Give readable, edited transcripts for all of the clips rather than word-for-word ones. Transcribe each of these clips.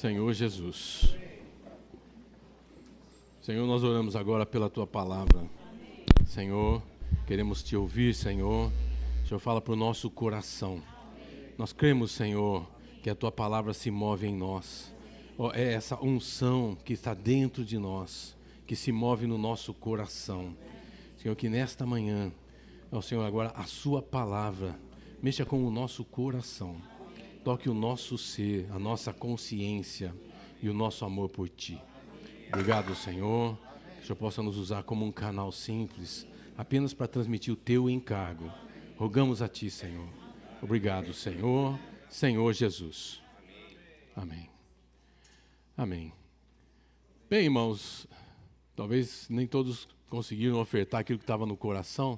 Senhor Jesus. Senhor, nós oramos agora pela Tua palavra. Senhor, queremos Te ouvir, Senhor. O Senhor fala para o nosso coração. Nós cremos, Senhor, que a Tua palavra se move em nós. É essa unção que está dentro de nós, que se move no nosso coração. Senhor, que nesta manhã, Senhor, agora a Sua palavra mexa com o nosso coração. Toque o nosso ser, a nossa consciência e o nosso amor por Ti. Obrigado, Senhor, que o Senhor possa nos usar como um canal simples, apenas para transmitir o Teu encargo. Rogamos a Ti, Senhor. Obrigado, Senhor, Senhor Jesus. Amém. Amém. Bem, irmãos, talvez nem todos conseguiram ofertar aquilo que estava no coração,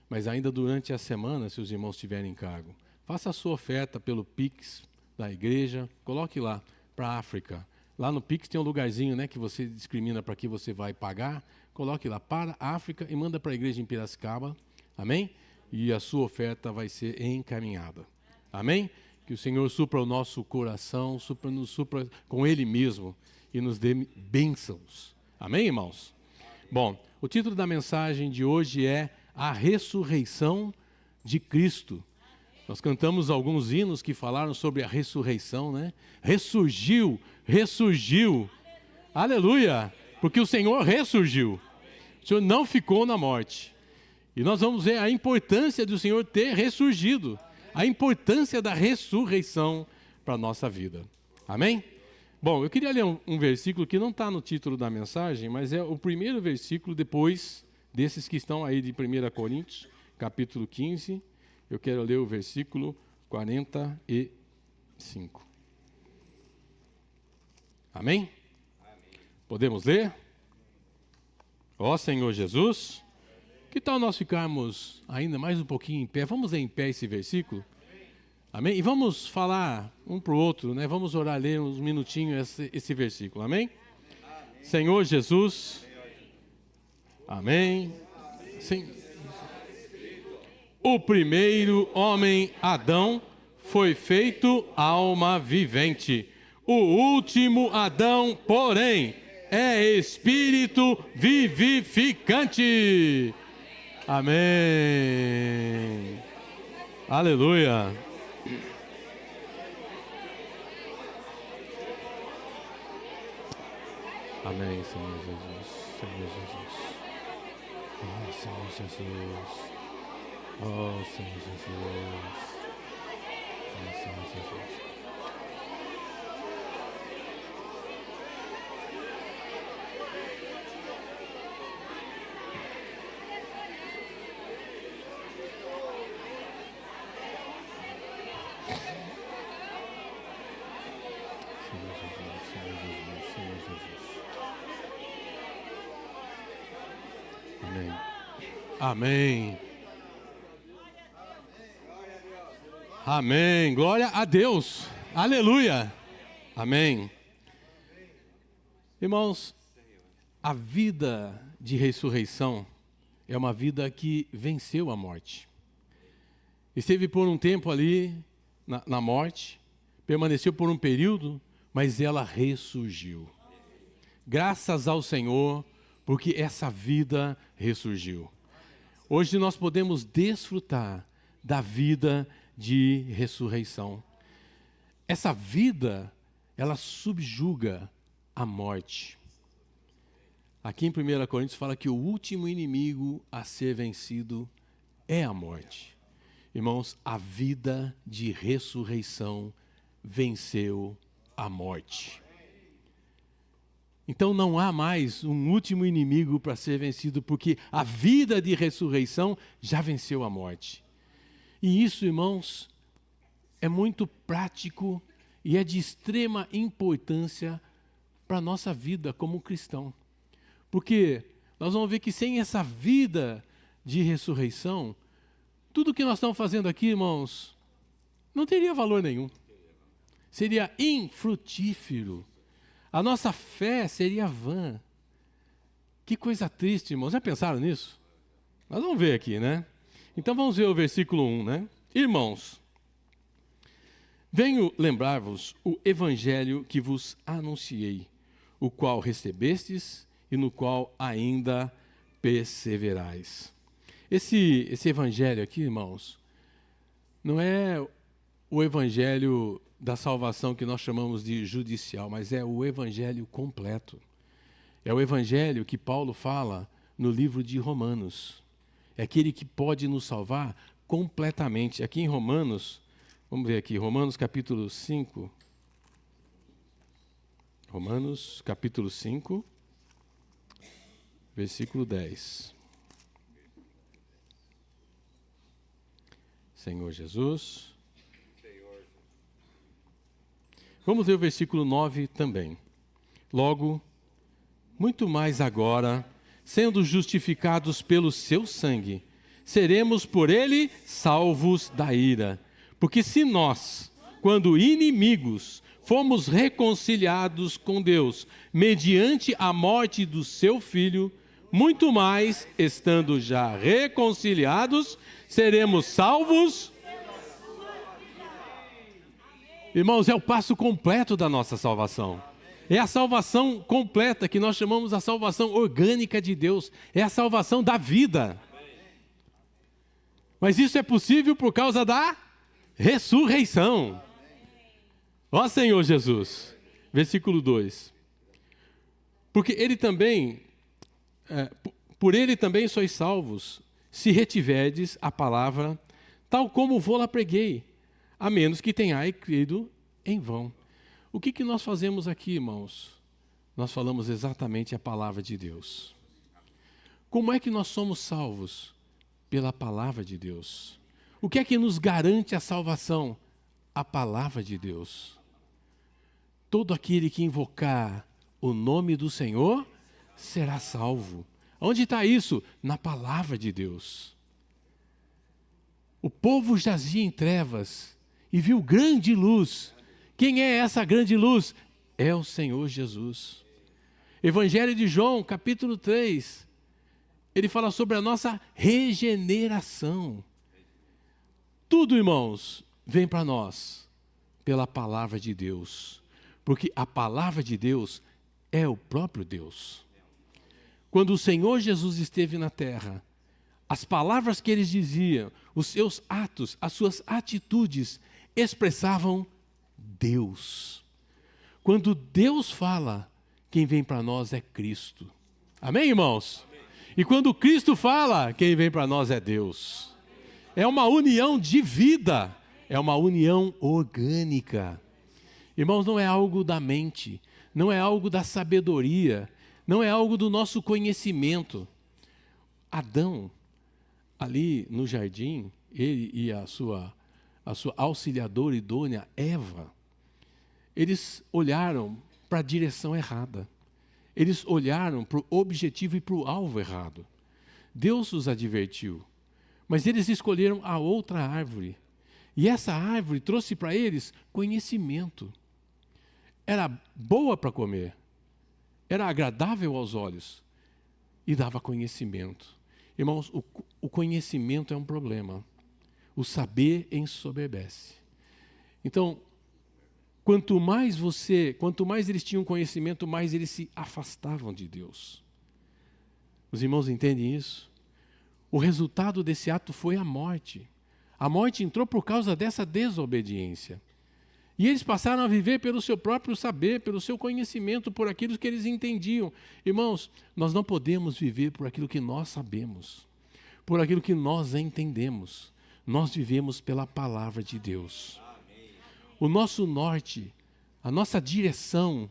mas ainda durante a semana, se os irmãos tiverem encargo, faça a sua oferta pelo Pix da igreja, coloque lá para a África. Lá no Pix tem um lugarzinho, né, que você discrimina para que você vai pagar. Coloque lá para a África e manda para a igreja em Piracicaba. Amém? E a sua oferta vai ser encaminhada. Amém? Que o Senhor supra o nosso coração, nos supra com Ele mesmo e nos dê bênçãos. Amém, irmãos? Bom, o título da mensagem de hoje é A Ressurreição de Cristo. Nós cantamos alguns hinos que falaram sobre a ressurreição, né? Ressurgiu, ressurgiu. Aleluia! Porque o Senhor ressurgiu. O Senhor não ficou na morte. E nós vamos ver a importância do Senhor ter ressurgido. A importância da ressurreição para a nossa vida. Amém? Bom, eu queria ler um versículo que não está no título da mensagem, mas é o primeiro versículo depois desses que estão aí de 1 Coríntios, capítulo 15. Eu quero ler o versículo 45. Amém? Podemos ler? Ó Senhor Jesus, que tal nós ficarmos ainda mais um pouquinho em pé? Vamos ler em pé esse versículo? Amém? E vamos falar um para o outro, né? Vamos orar, ler uns minutinhos esse versículo. Amém? Senhor Jesus. Amém. Sim. O primeiro homem, Adão, foi feito alma vivente. O último Adão, porém, é espírito vivificante. Amém. Aleluia. Amém, Senhor Jesus. Senhor Jesus. Oh, Senhor Jesus. Oh, Senhor Jesus. Oh, Senhor Jesus. Senhor Jesus, Senhor Jesus, Senhor Jesus. Amém. Amém. Amém. Glória a Deus. Aleluia. Amém. Irmãos, a vida de ressurreição é uma vida que venceu a morte. Esteve por um tempo ali na morte, permaneceu por um período, mas ela ressurgiu. Graças ao Senhor, porque essa vida ressurgiu. Hoje nós podemos desfrutar da vida de ressurreição. Essa vida, ela subjuga a morte. Aqui em 1 Coríntios fala que o último inimigo a ser vencido é a morte. Irmãos, a vida de ressurreição venceu a morte. Então não há mais um último inimigo para ser vencido, porque a vida de ressurreição já venceu a morte. E isso, irmãos, é muito prático e é de extrema importância para a nossa vida como cristão. Porque nós vamos ver que sem essa vida de ressurreição, tudo que nós estamos fazendo aqui, irmãos, não teria valor nenhum. Seria infrutífero. A nossa fé seria vã. Que coisa triste, irmãos. Já pensaram nisso? Nós vamos ver aqui, né? Então vamos ver o versículo 1, né? Irmãos, Venho lembrar-vos o evangelho que vos anunciei, o qual recebestes e no qual ainda perseverais. Esse evangelho aqui, irmãos, não é o evangelho da salvação que nós chamamos de judicial, mas é o evangelho completo. É o evangelho que Paulo fala no livro de Romanos. É aquele que pode nos salvar completamente. Aqui em Romanos, vamos ver aqui, Romanos capítulo 5. Romanos capítulo 5, versículo 10. Senhor Jesus. Vamos ler o versículo 9 também. Logo, muito mais agora, sendo justificados pelo seu sangue, seremos por ele salvos da ira. Porque se nós, quando inimigos, fomos reconciliados com Deus, mediante a morte do seu Filho, muito mais, estando já reconciliados, seremos salvos. Irmãos, é o passo completo da nossa salvação. É a salvação completa que nós chamamos a salvação orgânica de Deus. É a salvação da vida. Mas isso é possível por causa da ressurreição. Ó Senhor Jesus. Versículo 2. Porque ele também, por ele também sois salvos, se retiverdes a palavra, tal como vou-la preguei, a menos que tenhais crido em vão. O que nós fazemos aqui, irmãos? Nós falamos exatamente a palavra de Deus. Como é que nós somos salvos? Pela palavra de Deus. O que é que nos garante a salvação? A palavra de Deus. Todo aquele que invocar o nome do Senhor será salvo. Onde está isso? Na palavra de Deus. O povo jazia em trevas e viu grande luz. Quem é essa grande luz? É o Senhor Jesus. Evangelho de João, capítulo 3. Ele fala sobre a nossa regeneração. Tudo, irmãos, vem para nós pela palavra de Deus. Porque a palavra de Deus é o próprio Deus. Quando o Senhor Jesus esteve na terra, as palavras que ele dizia, os seus atos, as suas atitudes, expressavam Deus. Quando Deus fala, quem vem para nós é Cristo. Amém, irmãos? Amém. E quando Cristo fala, quem vem para nós é Deus. É uma união de vida, é uma união orgânica. Irmãos, não é algo da mente, não é algo da sabedoria, não é algo do nosso conhecimento. Adão, ali no jardim, ele e a sua auxiliadora idônea, Eva, eles olharam para a direção errada. Eles olharam para o objetivo e para o alvo errado. Deus os advertiu, mas eles escolheram a outra árvore. E essa árvore trouxe para eles conhecimento. Era boa para comer, era agradável aos olhos e dava conhecimento. Irmãos, o conhecimento é um problema. O saber ensoberbece. Então, quanto mais eles tinham conhecimento, mais eles se afastavam de Deus. Os irmãos entendem isso? O resultado desse ato foi a morte. A morte entrou por causa dessa desobediência. E eles passaram a viver pelo seu próprio saber, pelo seu conhecimento, por aquilo que eles entendiam. Irmãos, nós não podemos viver por aquilo que nós sabemos, por aquilo que nós entendemos. Nós vivemos pela palavra de Deus. O nosso norte, a nossa direção,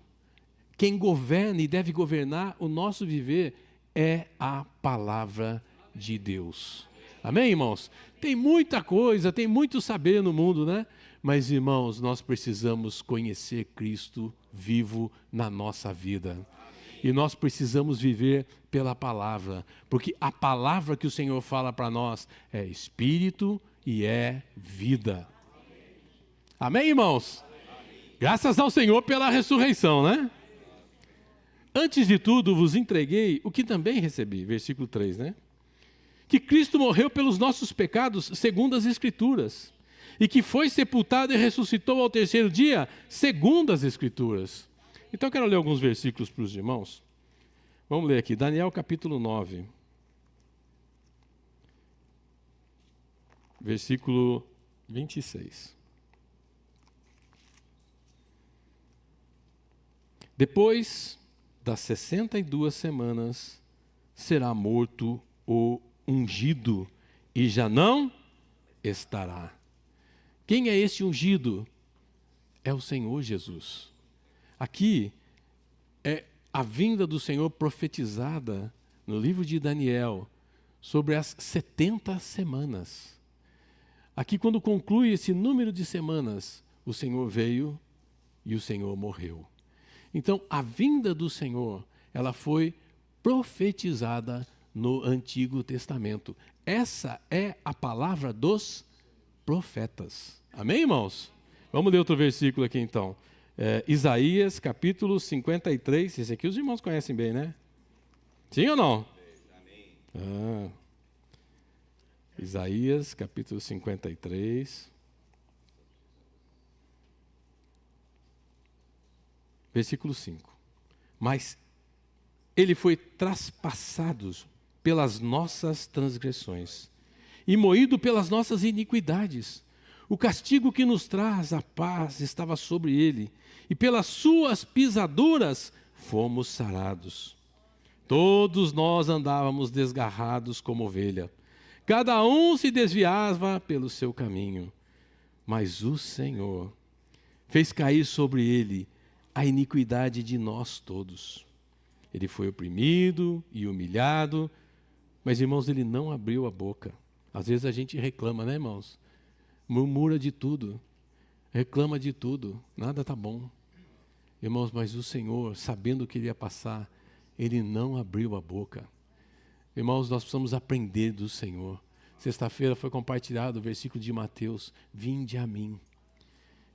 quem governa e deve governar o nosso viver é a palavra de Deus. Amém, irmãos? Tem muita coisa, tem muito saber no mundo, né? Mas, irmãos, nós precisamos conhecer Cristo vivo na nossa vida. E nós precisamos viver pela palavra, porque a palavra que o Senhor fala para nós é espírito e é vida. Amém, irmãos? Graças ao Senhor pela ressurreição, né? Antes de tudo vos entreguei o que também recebi, versículo 3, né? Que Cristo morreu pelos nossos pecados segundo as Escrituras, e que foi sepultado e ressuscitou ao terceiro dia, segundo as Escrituras. Então eu quero ler alguns versículos para os irmãos. Vamos ler aqui, Daniel capítulo 9, versículo 26. Depois das 62 semanas, será morto o ungido, e já não estará. Quem é esse ungido? É o Senhor Jesus. Aqui é a vinda do Senhor profetizada no livro de Daniel sobre as 70 semanas. Aqui, quando conclui esse número de semanas, o Senhor veio e o Senhor morreu. Então, a vinda do Senhor, ela foi profetizada no Antigo Testamento. Essa é a palavra dos profetas. Amém, irmãos? Vamos ler outro versículo aqui, então. Isaías, capítulo 53. Esse aqui os irmãos conhecem bem, né? Sim ou não? Amém. Isaías, capítulo 53. Versículo 5. Mas ele foi traspassado pelas nossas transgressões e moído pelas nossas iniquidades. O castigo que nos traz a paz estava sobre ele, e pelas suas pisaduras fomos sarados. Todos nós andávamos desgarrados como ovelha, cada um se desviava pelo seu caminho, mas o Senhor fez cair sobre ele a iniquidade de nós todos. Ele foi oprimido e humilhado, mas, irmãos, ele não abriu a boca. Às vezes a gente reclama, né, irmãos? Murmura de tudo, reclama de tudo, nada está bom. Irmãos, mas o Senhor, sabendo o que ele ia passar, ele não abriu a boca. Irmãos, nós precisamos aprender do Senhor. Sexta-feira foi compartilhado o versículo de Mateus: vinde a mim.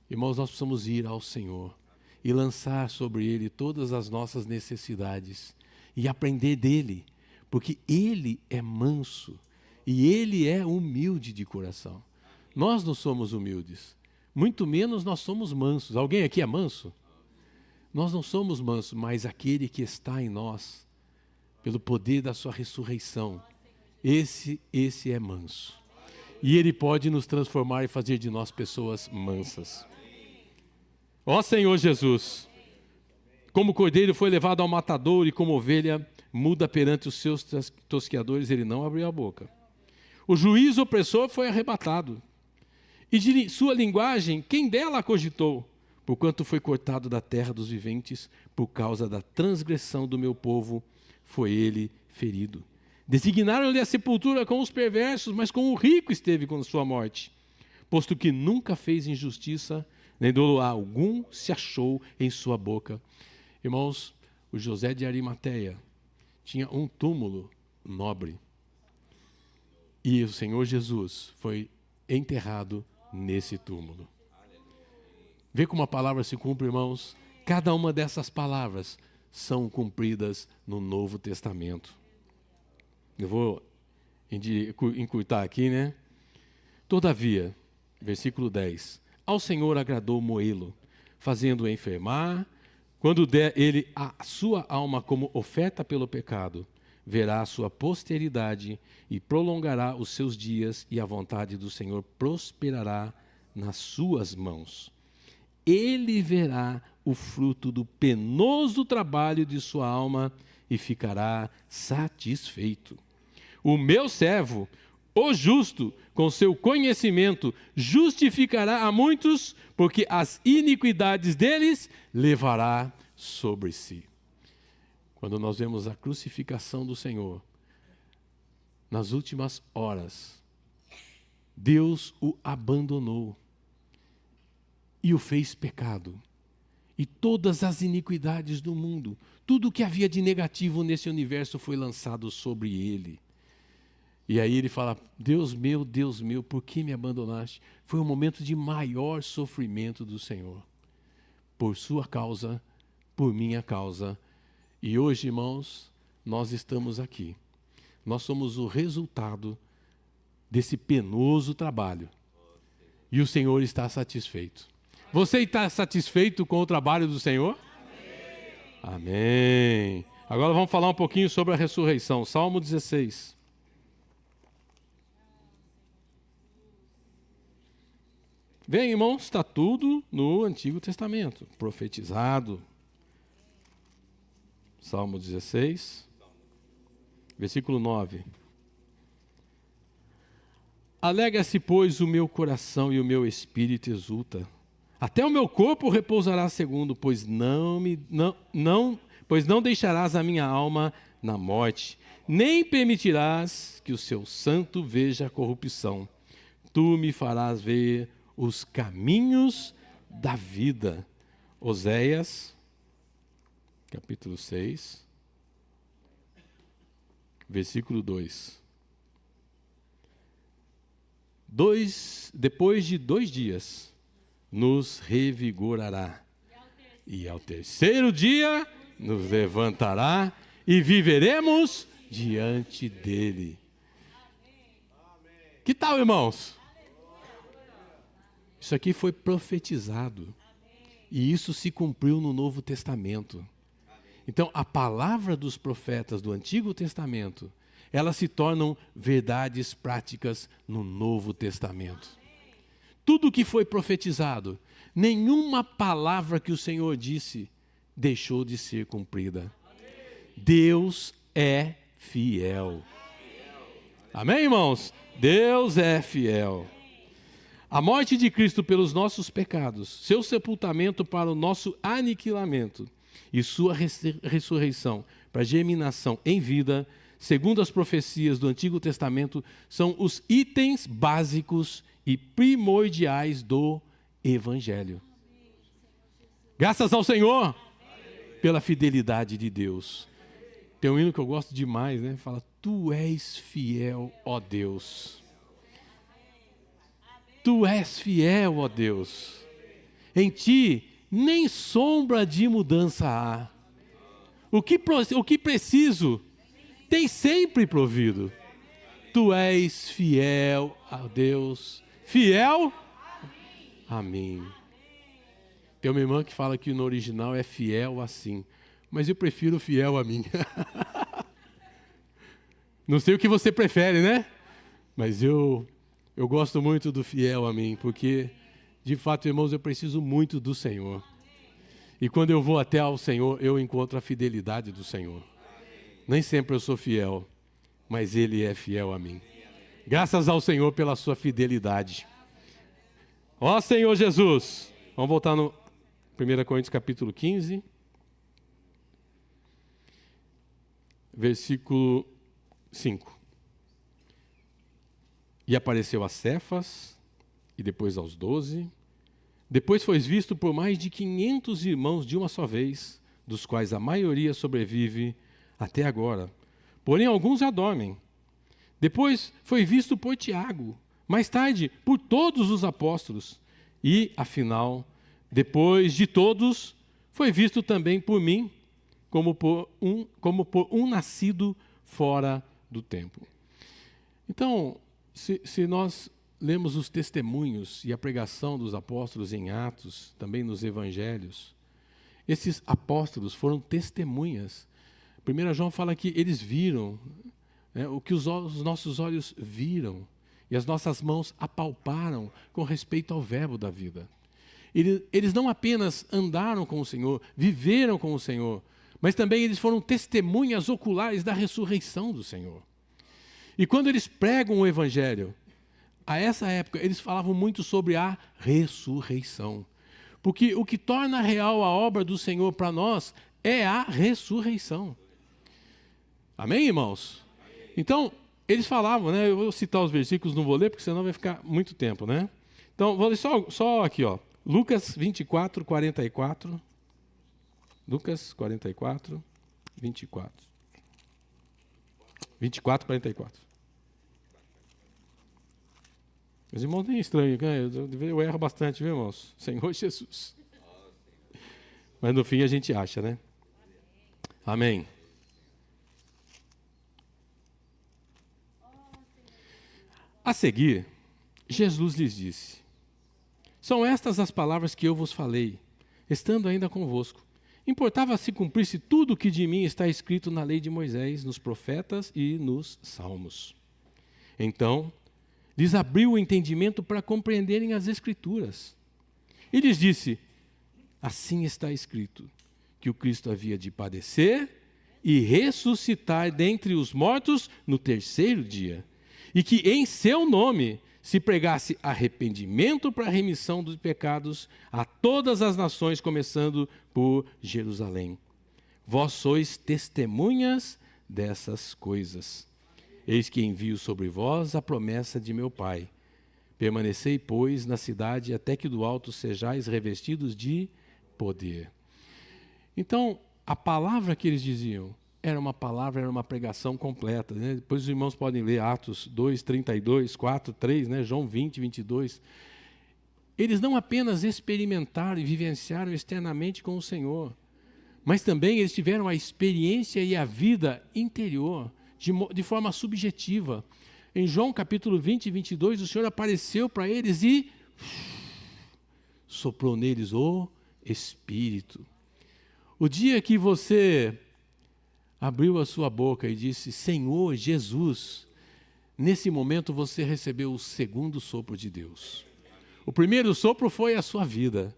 Irmãos, nós precisamos ir ao Senhor e lançar sobre ele todas as nossas necessidades e aprender dele, porque ele é manso e ele é humilde de coração. Nós não somos humildes, muito menos nós somos mansos. Alguém aqui é manso? Nós não somos mansos, mas aquele que está em nós, pelo poder da sua ressurreição, esse é manso. E ele pode nos transformar e fazer de nós pessoas mansas. Ó Senhor Jesus, como cordeiro foi levado ao matadouro e como ovelha muda perante os seus tosqueadores, ele não abriu a boca. O juiz opressor foi arrebatado. E de sua linguagem, quem dela cogitou? Porquanto foi cortado da terra dos viventes, por causa da transgressão do meu povo, foi ele ferido. Designaram-lhe a sepultura com os perversos, mas com o rico esteve com sua morte. Posto que nunca fez injustiça, nem dolo algum se achou em sua boca. Irmãos, o José de Arimateia tinha um túmulo nobre. E o Senhor Jesus foi enterrado nesse túmulo. Vê como a palavra se cumpre, irmãos? Cada uma dessas palavras são cumpridas no Novo Testamento. Eu vou encurtar aqui, né? Todavia, versículo 10. Ao Senhor agradou moê-lo, fazendo-o enfermar. Quando der ele a sua alma como oferta pelo pecado, verá a sua posteridade e prolongará os seus dias, e a vontade do Senhor prosperará nas suas mãos. Ele verá o fruto do penoso trabalho de sua alma e ficará satisfeito. O meu servo, o justo, com seu conhecimento, justificará a muitos, porque as iniquidades deles levará sobre si. Quando nós vemos a crucificação do Senhor, nas últimas horas, Deus o abandonou e o fez pecado. E todas as iniquidades do mundo, tudo o que havia de negativo nesse universo foi lançado sobre ele. E aí ele fala: Deus meu, por que me abandonaste? Foi um momento de maior sofrimento do Senhor. Por sua causa, por minha causa. E hoje, irmãos, nós estamos aqui. Nós somos o resultado desse penoso trabalho. E o Senhor está satisfeito. Você está satisfeito com o trabalho do Senhor? Amém. Agora vamos falar um pouquinho sobre a ressurreição. Salmo 16. Bem, irmãos, está tudo no Antigo Testamento, profetizado. Salmo 16, versículo 9. Alegra-se, pois, o meu coração e o meu espírito exulta. Até o meu corpo repousará segundo, pois não deixarás a minha alma na morte, nem permitirás que o seu santo veja a corrupção. Tu me farás ver os caminhos da vida. Oséias, capítulo 6, versículo 2. Depois de 2 dias, nos revigorará. E ao terceiro dia, nos levantará e viveremos diante dele. Que tal, irmãos? Isso aqui foi profetizado. E isso se cumpriu no Novo Testamento. Então, a palavra dos profetas do Antigo Testamento, elas se tornam verdades práticas no Novo Testamento. Tudo que foi profetizado, nenhuma palavra que o Senhor disse deixou de ser cumprida. Deus é fiel. Amém, irmãos? Deus é fiel. A morte de Cristo pelos nossos pecados, seu sepultamento para o nosso aniquilamento e sua ressurreição para germinação em vida, segundo as profecias do Antigo Testamento, são os itens básicos e primordiais do Evangelho. Graças ao Senhor pela fidelidade de Deus. Tem um hino que eu gosto demais, né? Fala, tu és fiel, ó Deus. Tu és fiel, ó Deus. Em ti nem sombra de mudança há. O que preciso tem sempre provido. Tu és fiel a Deus. Fiel? Amém. Tem uma irmã que fala que no original é fiel assim. Mas eu prefiro fiel a mim. Não sei o que você prefere, né? Mas eu gosto muito do fiel a mim, porque, de fato, irmãos, eu preciso muito do Senhor. E quando eu vou até ao Senhor, eu encontro a fidelidade do Senhor. Nem sempre eu sou fiel, mas Ele é fiel a mim. Graças ao Senhor pela sua fidelidade. Ó Senhor Jesus! Vamos voltar no 1 Coríntios capítulo 15. Versículo 5. E apareceu a Cefas, e depois aos 12. Depois foi visto por mais de 500 irmãos de uma só vez, dos quais a maioria sobrevive até agora. Porém, alguns já dormem. Depois foi visto por Tiago, mais tarde por todos os apóstolos. E, afinal, depois de todos, foi visto também por mim, como por um nascido fora do tempo. Então, se nós lemos os testemunhos e a pregação dos apóstolos em Atos, também nos Evangelhos, esses apóstolos foram testemunhas. 1 João fala que eles viram, o que os nossos olhos viram e as nossas mãos apalparam com respeito ao verbo da vida. Eles não apenas andaram com o Senhor, viveram com o Senhor, mas também eles foram testemunhas oculares da ressurreição do Senhor. E quando eles pregam o Evangelho, a essa época, eles falavam muito sobre a ressurreição. Porque o que torna real a obra do Senhor para nós é a ressurreição. Amém, irmãos? Então, eles falavam, né? Eu vou citar os versículos, não vou ler, porque senão vai ficar muito tempo, né? Então, vou ler só aqui, ó. Lucas 24, 44. Lucas 44, 24. 24, 44. Os irmãos nem estranham, né? Eu erro bastante, viu, irmãos? Senhor Jesus. Mas no fim a gente acha, né? Amém. A seguir, Jesus lhes disse: São estas as palavras que eu vos falei, estando ainda convosco. Importava se cumprisse tudo o que de mim está escrito na lei de Moisés, nos profetas e nos salmos. Então, lhes abriu o entendimento para compreenderem as Escrituras. E lhes disse, assim está escrito, que o Cristo havia de padecer e ressuscitar dentre os mortos no terceiro dia, e que em seu nome se pregasse arrependimento para a remissão dos pecados a todas as nações, começando por Jerusalém. Vós sois testemunhas dessas coisas. Eis que envio sobre vós a promessa de meu Pai. Permanecei, pois, na cidade, até que do alto sejais revestidos de poder. Então, a palavra que eles diziam era uma palavra, era uma pregação completa. Né? Depois os irmãos podem ler Atos 2, 32, 4, 3, né? João 20, 22. Eles não apenas experimentaram e vivenciaram externamente com o Senhor, mas também eles tiveram a experiência e a vida interior, de forma subjetiva. Em João capítulo 20 e 22, o Senhor apareceu para eles e soprou neles o Espírito. O dia que você abriu a sua boca e disse, Senhor Jesus, nesse momento você recebeu o segundo sopro de Deus. O primeiro sopro foi a sua vida.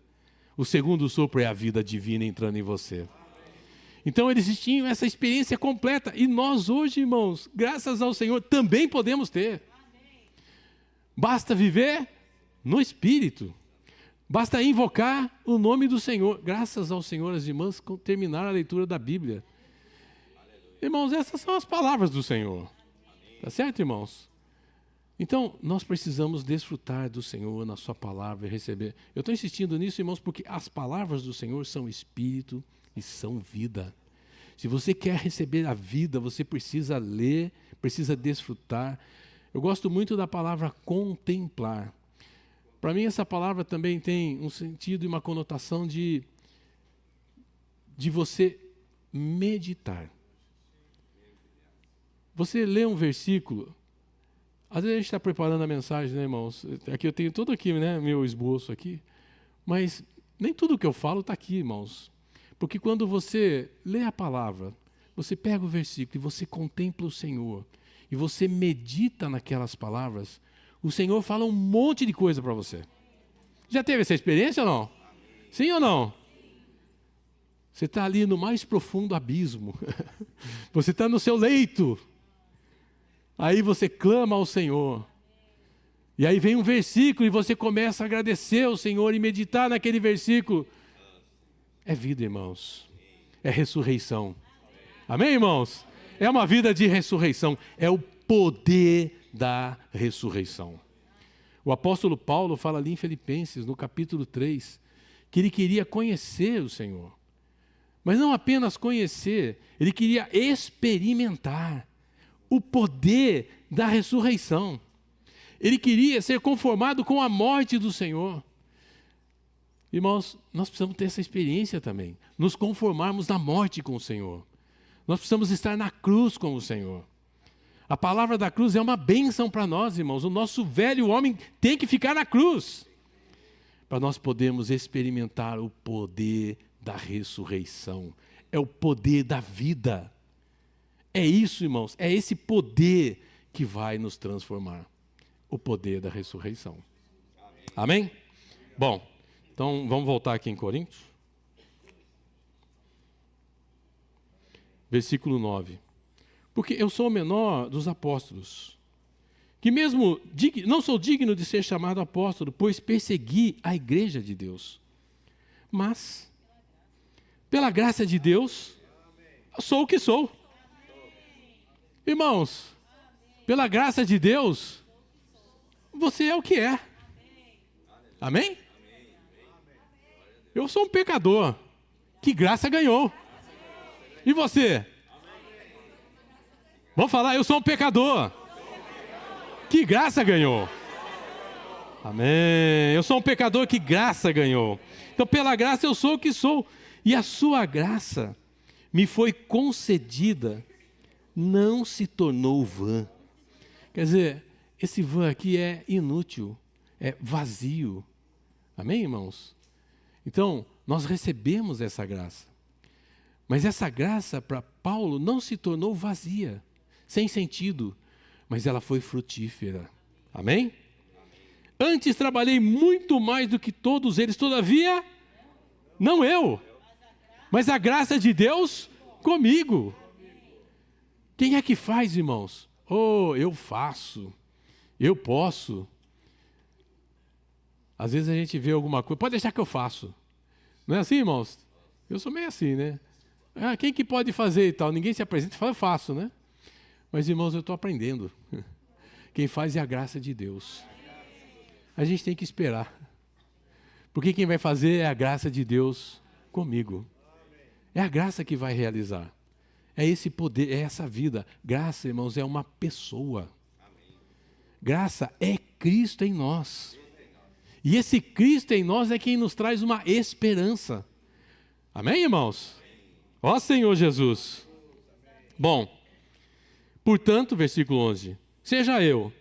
O segundo sopro é a vida divina entrando em você. Então eles tinham essa experiência completa. E nós hoje, irmãos, graças ao Senhor, também podemos ter. Basta viver no Espírito. Basta invocar o nome do Senhor. Graças ao Senhor, as irmãs terminaram a leitura da Bíblia. Irmãos, essas são as palavras do Senhor. Tá certo, irmãos? Então, nós precisamos desfrutar do Senhor na sua palavra e receber. Eu estou insistindo nisso, irmãos, porque as palavras do Senhor são Espírito e são vida. Se você quer receber a vida, você precisa ler, precisa desfrutar. Eu gosto muito da palavra contemplar. Para mim, essa palavra também tem um sentido e uma conotação de você meditar. Você lê um versículo, às vezes a gente está preparando a mensagem, né, irmãos? Aqui eu tenho tudo aqui, né, meu esboço aqui, mas nem tudo que eu falo está aqui, irmãos. Porque quando você lê a palavra, você pega o versículo e você contempla o Senhor, e você medita naquelas palavras, o Senhor fala um monte de coisa para você. Já teve essa experiência ou não? Sim ou não? Você está ali no mais profundo abismo. Você está no seu leito. Aí você clama ao Senhor. E aí vem um versículo e você começa a agradecer ao Senhor e meditar naquele versículo. É vida, irmãos. É ressurreição. Amém, irmãos? É uma vida de ressurreição. É o poder da ressurreição. O apóstolo Paulo fala ali em Filipenses, no capítulo 3, que ele queria conhecer o Senhor. Mas não apenas conhecer, ele queria experimentar o poder da ressurreição. Ele queria ser conformado com a morte do Senhor. Irmãos, nós precisamos ter essa experiência também. Nos conformarmos na morte com o Senhor. Nós precisamos estar na cruz com o Senhor. A palavra da cruz é uma bênção para nós, irmãos. O nosso velho homem tem que ficar na cruz. Para nós podermos experimentar o poder da ressurreição. É o poder da vida. É isso, irmãos, é esse poder que vai nos transformar. O poder da ressurreição. Amém? Bom, então vamos voltar aqui em Coríntios. Versículo 9. Porque eu sou o menor dos apóstolos, que mesmo não sou digno de ser chamado apóstolo, pois persegui a igreja de Deus. Mas, pela graça de Deus, eu sou o que sou. Irmãos, pela graça de Deus, você é o que é. Amém? Eu sou um pecador, que graça ganhou. E você? Vamos falar, eu sou um pecador, que graça ganhou. Amém. Eu sou um pecador que graça ganhou. Então, pela graça eu sou o que sou. E a sua graça me foi concedida, não se tornou vã. Quer dizer, esse vã aqui é inútil, é vazio. Amém, irmãos? Então, nós recebemos essa graça. Mas essa graça para Paulo não se tornou vazia, sem sentido, mas ela foi frutífera. Amém? Antes trabalhei muito mais do que todos eles, todavia, não eu, mas a graça de Deus comigo. Quem é que faz, irmãos? Oh, eu faço, eu posso. Às vezes a gente vê alguma coisa, pode deixar que eu faço. Não é assim, irmãos? Eu sou meio assim, né? Ah, quem que pode fazer e tal? Ninguém se apresenta e fala, eu faço, né? Mas, irmãos, eu estou aprendendo. Quem faz é a graça de Deus. A gente tem que esperar. Porque quem vai fazer é a graça de Deus comigo. É a graça que vai realizar. É esse poder, é essa vida. Graça, irmãos, é uma pessoa. Graça é Cristo em nós. E esse Cristo em nós é quem nos traz uma esperança. Amém, irmãos? Ó Senhor Jesus. Bom, portanto, versículo 11. Seja eu,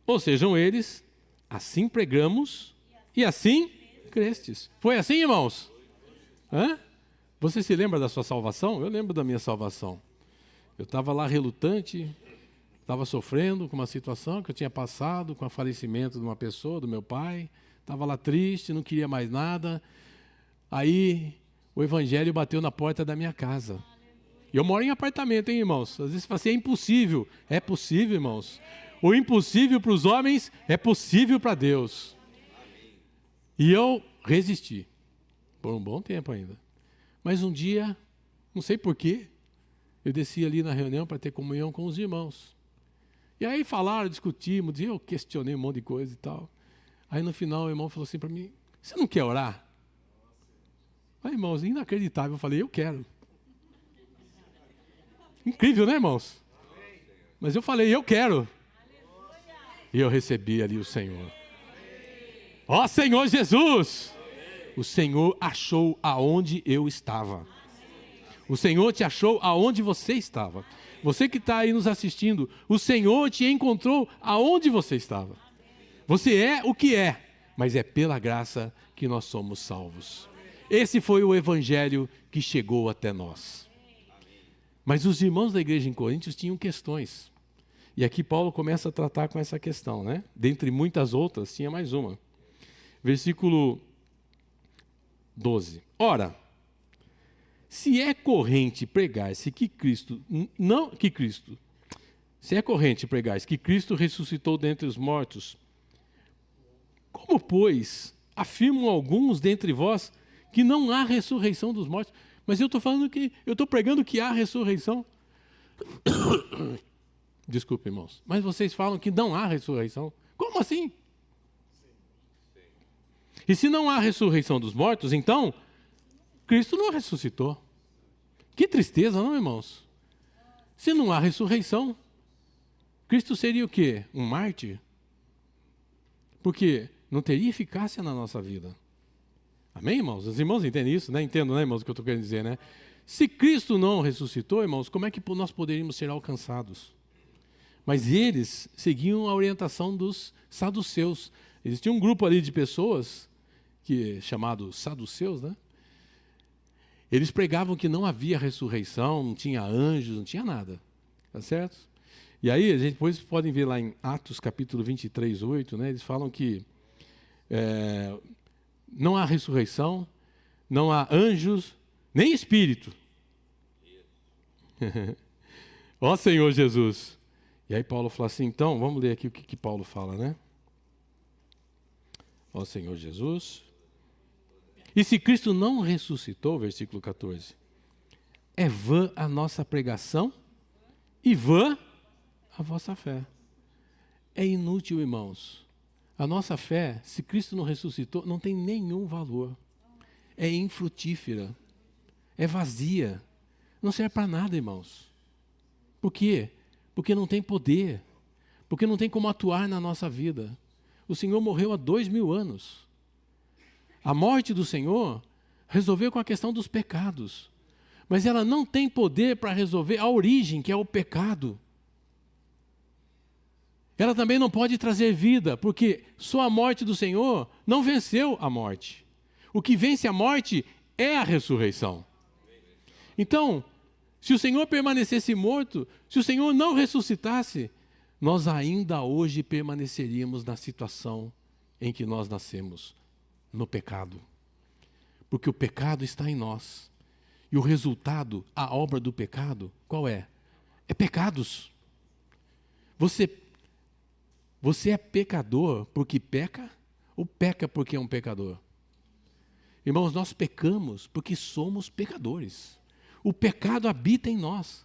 ou sejam eles, assim pregamos e assim crestes. Foi assim, irmãos? Hã? Você se lembra da sua salvação? Eu lembro da minha salvação. Eu estava lá relutante, estava sofrendo com uma situação que eu tinha passado, com o falecimento de uma pessoa, do meu pai. Estava lá triste, não queria mais nada. Aí o evangelho bateu na porta da minha casa. E eu moro em apartamento, hein, irmãos? Às vezes você fala assim, é impossível. É possível, irmãos. O impossível para os homens é possível para Deus. E eu resisti. Por um bom tempo ainda. Mas um dia, não sei porquê, eu desci ali na reunião para ter comunhão com os irmãos. E aí falaram, discutimos, eu questionei um monte de coisa e tal. Aí no final o irmão falou assim para mim, você não quer orar? Aí, irmãos, inacreditável, eu falei, eu quero. Incrível, né, irmãos? Mas eu falei, eu quero. E eu recebi ali o Senhor. Ó Senhor Jesus! O Senhor achou aonde eu estava. O Senhor te achou aonde você estava. Você que está aí nos assistindo, o Senhor te encontrou aonde você estava. Você é o que é, mas é pela graça que nós somos salvos. Esse foi o evangelho que chegou até nós. Mas os irmãos da igreja em Coríntios tinham questões. E aqui Paulo começa a tratar com essa questão, né? Dentre muitas outras, tinha mais uma. Versículo 12. Ora, se é corrente pregar-se que Cristo ressuscitou dentre os mortos, como, pois, afirmam alguns dentre vós que não há ressurreição dos mortos? Mas eu estou pregando que há ressurreição. Desculpe, irmãos. Mas vocês falam que não há ressurreição. Como assim? E se não há ressurreição dos mortos, então, Cristo não ressuscitou. Que tristeza, não, irmãos? Se não há ressurreição, Cristo seria o quê? Um mártir? Porque não teria eficácia na nossa vida. Amém, irmãos? Os irmãos entendem isso, né? Entendem, né, irmãos, o que eu estou querendo dizer, né? Se Cristo não ressuscitou, irmãos, como é que nós poderíamos ser alcançados? Mas eles seguiam a orientação dos saduceus. Existia um grupo ali de pessoas, chamado saduceus, né? Eles pregavam que não havia ressurreição, não tinha anjos, não tinha nada. Tá certo? E aí, a gente depois podem ver lá em Atos capítulo 23, 8, né? Eles falam que não há ressurreição, não há anjos, nem espírito. Ó Senhor Jesus. E aí Paulo fala assim, então, vamos ler aqui o que Paulo fala, né? Ó Senhor Jesus. E se Cristo não ressuscitou, versículo 14, é vã a nossa pregação e vã a vossa fé. É inútil, irmãos. A nossa fé, se Cristo não ressuscitou, não tem nenhum valor. É infrutífera. É vazia. Não serve para nada, irmãos. Por quê? Porque não tem poder. Porque não tem como atuar na nossa vida. O Senhor morreu há 2000 anos. A morte do Senhor resolveu com a questão dos pecados. Mas ela não tem poder para resolver a origem, que é o pecado. Ela também não pode trazer vida, porque só a morte do Senhor não venceu a morte. O que vence a morte é a ressurreição. Então, se o Senhor permanecesse morto, se o Senhor não ressuscitasse, nós ainda hoje permaneceríamos na situação em que nós nascemos, no pecado. Porque o pecado está em nós. E o resultado, a obra do pecado, qual é? É pecados. Você é pecador porque peca ou peca porque é um pecador? Irmãos, nós pecamos porque somos pecadores. O pecado habita em nós.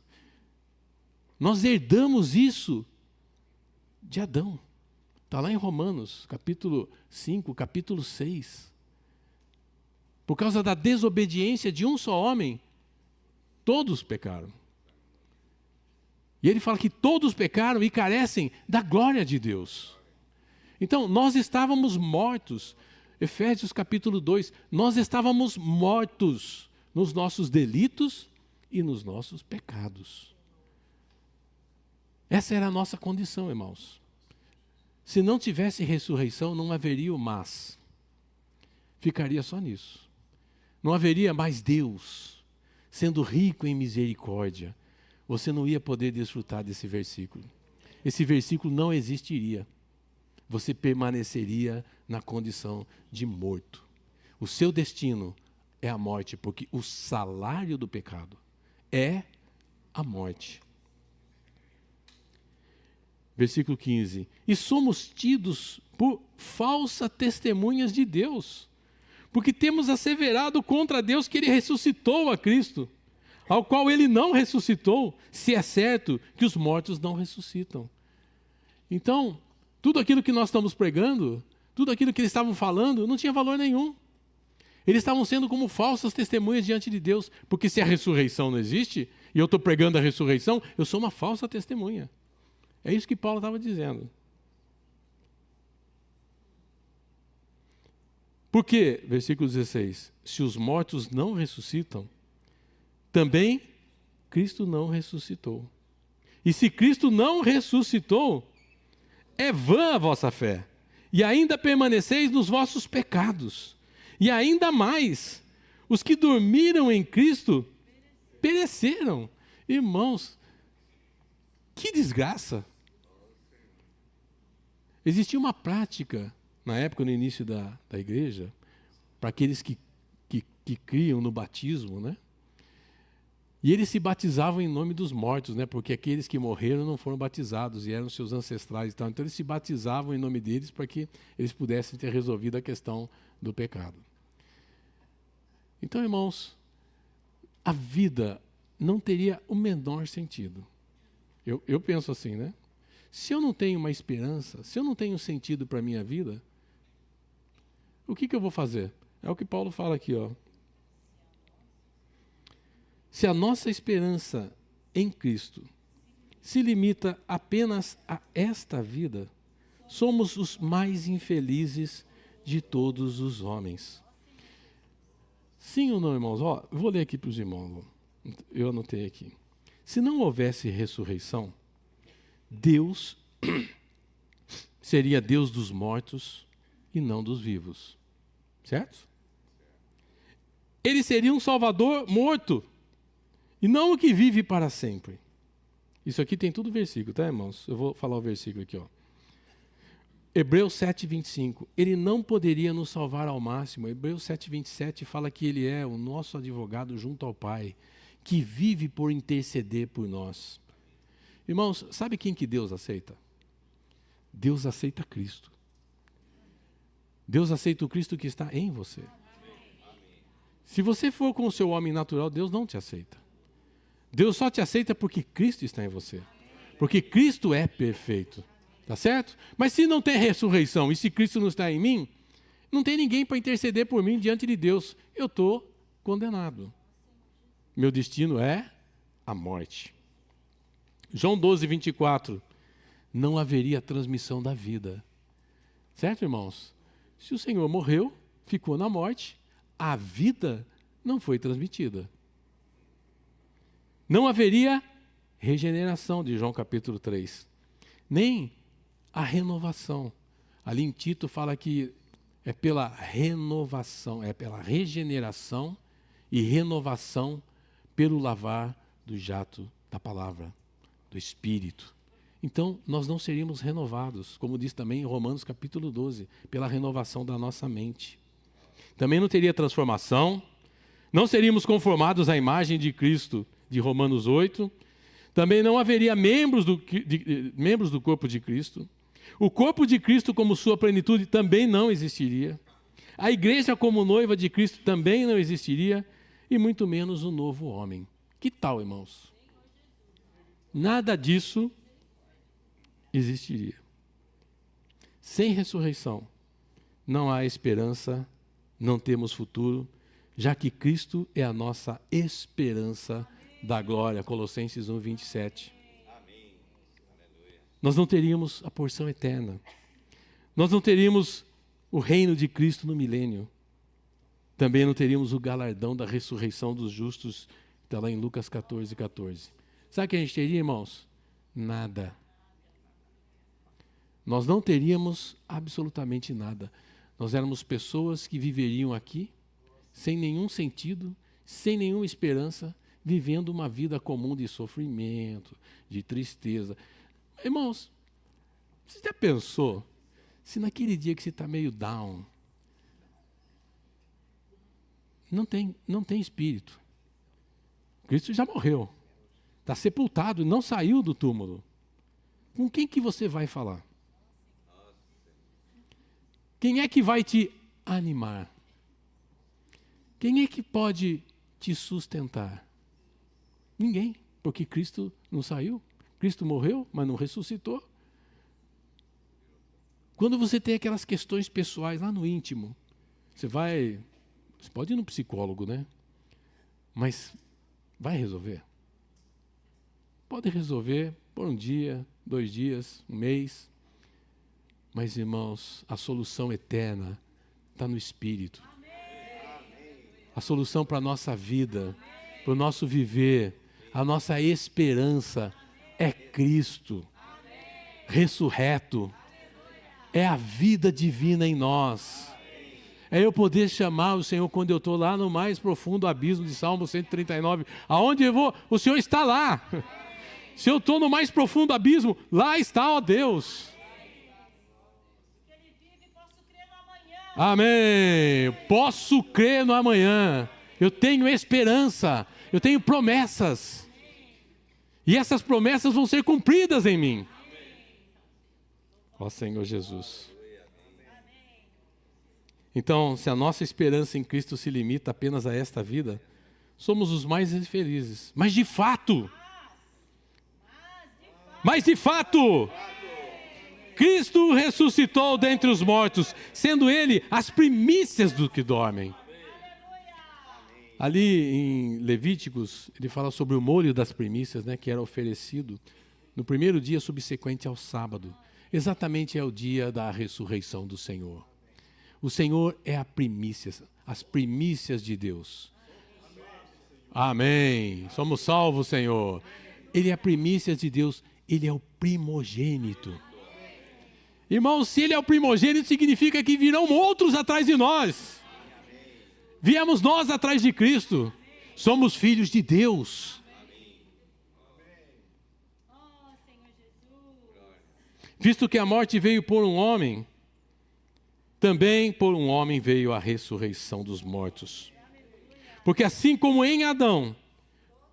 Nós herdamos isso de Adão. Está lá em Romanos, capítulo 5, capítulo 6. Por causa da desobediência de um só homem, todos pecaram. E ele fala que todos pecaram e carecem da glória de Deus. Então, nós estávamos mortos. Efésios capítulo 2, nós estávamos mortos nos nossos delitos e nos nossos pecados. Essa era a nossa condição, irmãos. Se não tivesse ressurreição, não haveria o mas. Ficaria só nisso. Não haveria mais Deus, sendo rico em misericórdia. Você não ia poder desfrutar desse versículo. Esse versículo não existiria. Você permaneceria na condição de morto. O seu destino é a morte, porque o salário do pecado é a morte. Versículo 15. E somos tidos por falsas testemunhas de Deus, porque temos asseverado contra Deus que Ele ressuscitou a Cristo, ao qual Ele não ressuscitou, se é certo que os mortos não ressuscitam. Então, tudo aquilo que nós estamos pregando, tudo aquilo que eles estavam falando, não tinha valor nenhum. Eles estavam sendo como falsas testemunhas diante de Deus, porque se a ressurreição não existe, e eu estou pregando a ressurreição, eu sou uma falsa testemunha. É isso que Paulo estava dizendo. Por quê? Versículo 16. Se os mortos não ressuscitam, também Cristo não ressuscitou. E se Cristo não ressuscitou, é vã a vossa fé, e ainda permaneceis nos vossos pecados. E ainda mais, os que dormiram em Cristo pereceram. Irmãos, que desgraça! Existia uma prática, na época, no início da igreja, para aqueles que criam no batismo, né? E eles se batizavam em nome dos mortos, né? Porque aqueles que morreram não foram batizados e eram seus ancestrais e tal. Então eles se batizavam em nome deles para que eles pudessem ter resolvido a questão do pecado. Então, irmãos, a vida não teria o menor sentido. Eu penso assim, né? Se eu não tenho uma esperança, se eu não tenho sentido para a minha vida, o que eu vou fazer? É o que Paulo fala aqui, ó. Se a nossa esperança em Cristo se limita apenas a esta vida, somos os mais infelizes de todos os homens. Sim ou não, irmãos? Ó, eu vou ler aqui para os irmãos. Eu anotei aqui. Se não houvesse ressurreição, Deus seria Deus dos mortos e não dos vivos. Certo? Ele seria um Salvador morto e não o que vive para sempre. Isso aqui tem tudo versículo, tá, irmãos? Eu vou falar o versículo aqui, ó. Hebreus 7:25. Ele não poderia nos salvar ao máximo. Hebreus 7:27 fala que ele é o nosso advogado junto ao Pai, que vive por interceder por nós. Irmãos, sabe quem que Deus aceita? Deus aceita Cristo. Deus aceita o Cristo que está em você. Se você for com o seu homem natural, Deus não te aceita. Deus só te aceita porque Cristo está em você. Porque Cristo é perfeito. Tá certo? Mas se não tem ressurreição e se Cristo não está em mim, não tem ninguém para interceder por mim diante de Deus. Eu estou condenado. Meu destino é a morte. João 12:24. Não haveria transmissão da vida. Certo, irmãos? Se o Senhor morreu, ficou na morte, a vida não foi transmitida. Não haveria regeneração, de João capítulo 3. Nem a renovação. Ali em Tito fala que é pela renovação, é pela regeneração e renovação pelo lavar do jato da palavra, do Espírito. Então, nós não seríamos renovados, como diz também em Romanos capítulo 12, pela renovação da nossa mente. Também não teria transformação, não seríamos conformados à imagem de Cristo, de Romanos 8. Também não haveria membros do corpo de Cristo. O corpo de Cristo como sua plenitude também não existiria. A igreja como noiva de Cristo também não existiria, e muito menos o novo homem. Que tal, irmãos? Nada disso existiria. Sem ressurreição, não há esperança, não temos futuro, já que Cristo é a nossa esperança da glória. Colossenses 1, 27. Nós não teríamos a porção eterna. Nós não teríamos o reino de Cristo no milênio. Também não teríamos o galardão da ressurreição dos justos, que está lá em Lucas 14, 14. Sabe o que a gente teria, irmãos? Nada. Nós não teríamos absolutamente nada. Nós éramos pessoas que viveriam aqui, sem nenhum sentido, sem nenhuma esperança, vivendo uma vida comum de sofrimento, de tristeza. Irmãos, você já pensou, se naquele dia que você está meio down, não tem espírito. Cristo já morreu, está sepultado e não saiu do túmulo. Com quem que você vai falar? Quem é que vai te animar? Quem é que pode te sustentar? Ninguém, porque Cristo não saiu. Cristo morreu, mas não ressuscitou. Quando você tem aquelas questões pessoais lá no íntimo, você pode ir no psicólogo, né? Mas vai resolver? Pode resolver por um dia, 2 dias, 1 mês. Mas, irmãos, a solução eterna está no Espírito. A solução para a nossa vida, para o nosso viver, a nossa esperança é Cristo, ressurreto. É a vida divina em nós. É eu poder chamar o Senhor quando eu estou lá no mais profundo abismo de Salmo 139. Aonde eu vou, o Senhor está lá. Se eu estou no mais profundo abismo, lá está, ó Deus. Amém. Posso crer no amanhã. Eu tenho esperança. Eu tenho promessas. E essas promessas vão ser cumpridas em mim. Ó Senhor Jesus. Então, se a nossa esperança em Cristo se limita apenas a esta vida, somos os mais infelizes. Mas de fato, Cristo ressuscitou dentre os mortos, sendo Ele as primícias dos que dormem. Ali em Levíticos, ele fala sobre o molho das primícias, né, que era oferecido no primeiro dia subsequente ao sábado. Exatamente é o dia da ressurreição do Senhor. O Senhor é a primícia, as primícias de Deus. Amém. Somos salvos, Senhor. Ele é a primícia de Deus, Ele é o primogênito. Irmãos, se Ele é o primogênito, significa que virão outros atrás de nós. Viemos nós atrás de Cristo. Somos filhos de Deus. Visto que a morte veio por um homem, também por um homem veio a ressurreição dos mortos. Porque assim como em Adão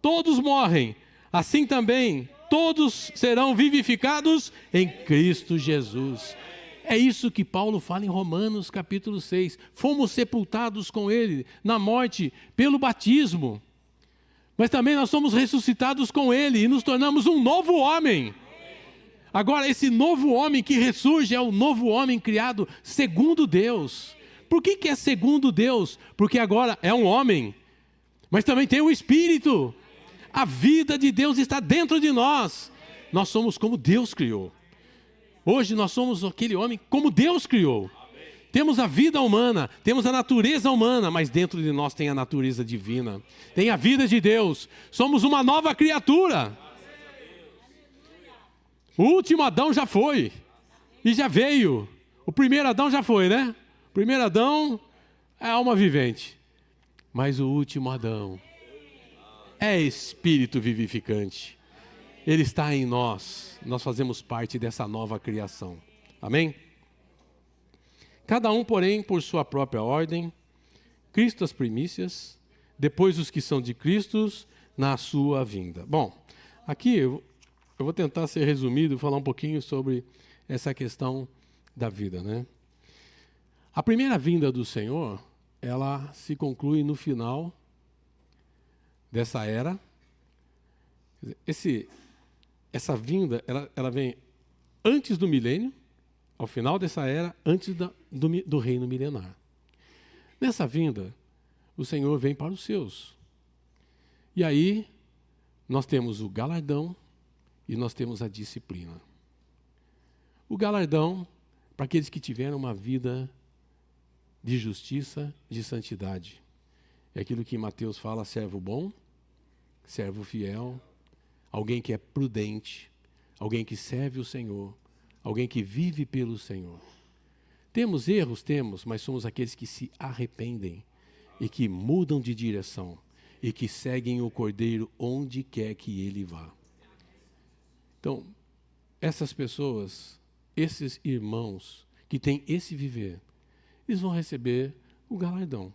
todos morrem, assim também todos serão vivificados em Cristo Jesus. É isso que Paulo fala em Romanos capítulo 6. Fomos sepultados com Ele na morte pelo batismo. Mas também nós somos ressuscitados com Ele e nos tornamos um novo homem. Agora, esse novo homem que ressurge é o novo homem criado segundo Deus. Por que é segundo Deus? Porque agora é um homem, mas também tem o Espírito. A vida de Deus está dentro de nós. Nós somos como Deus criou. Hoje nós somos aquele homem como Deus criou. Temos a vida humana, temos a natureza humana, mas dentro de nós tem a natureza divina. Tem a vida de Deus. Somos uma nova criatura. O último Adão já foi. E já veio. O primeiro Adão já foi, né? O primeiro Adão é alma vivente. Mas o último Adão é espírito vivificante. Ele está em nós. Nós fazemos parte dessa nova criação. Amém? Cada um, porém, por sua própria ordem. Cristo as primícias, depois os que são de Cristo na sua vinda. Bom, aqui eu vou tentar ser resumido e falar um pouquinho sobre essa questão da vida, né? A primeira vinda do Senhor, ela se conclui no final dessa era. Essa vinda, ela vem antes do milênio, ao final dessa era, antes do reino milenar. Nessa vinda, o Senhor vem para os seus. E aí, nós temos o galardão e nós temos a disciplina. O galardão, para aqueles que tiveram uma vida de justiça, de santidade. É aquilo que Mateus fala, servo bom, servo fiel, alguém que é prudente, alguém que serve o Senhor, alguém que vive pelo Senhor. Temos erros? Temos, mas somos aqueles que se arrependem e que mudam de direção e que seguem o Cordeiro onde quer que ele vá. Então, essas pessoas, esses irmãos que têm esse viver, eles vão receber o galardão,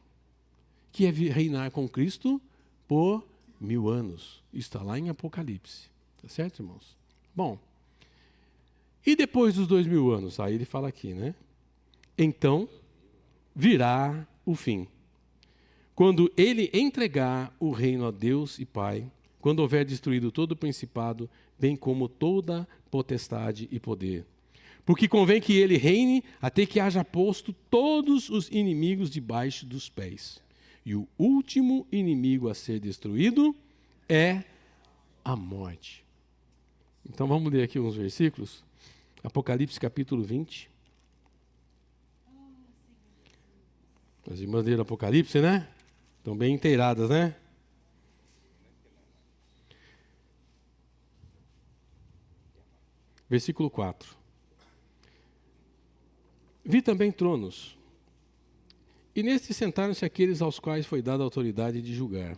que é reinar com Cristo por 1000 anos. Está lá em Apocalipse. Tá certo, irmãos? Bom, e depois dos 2000 anos? Aí ele fala aqui, né? Então virá o fim. Quando ele entregar o reino a Deus e Pai, quando houver destruído todo o principado, bem como toda potestade e poder. Porque convém que ele reine até que haja posto todos os inimigos debaixo dos pés. E o último inimigo a ser destruído é a morte. Então vamos ler aqui uns versículos. Apocalipse capítulo 20. As irmãs leram Apocalipse, né? Estão bem inteiradas, né? Versículo 4. Vi também tronos, e nestes sentaram-se aqueles aos quais foi dada a autoridade de julgar.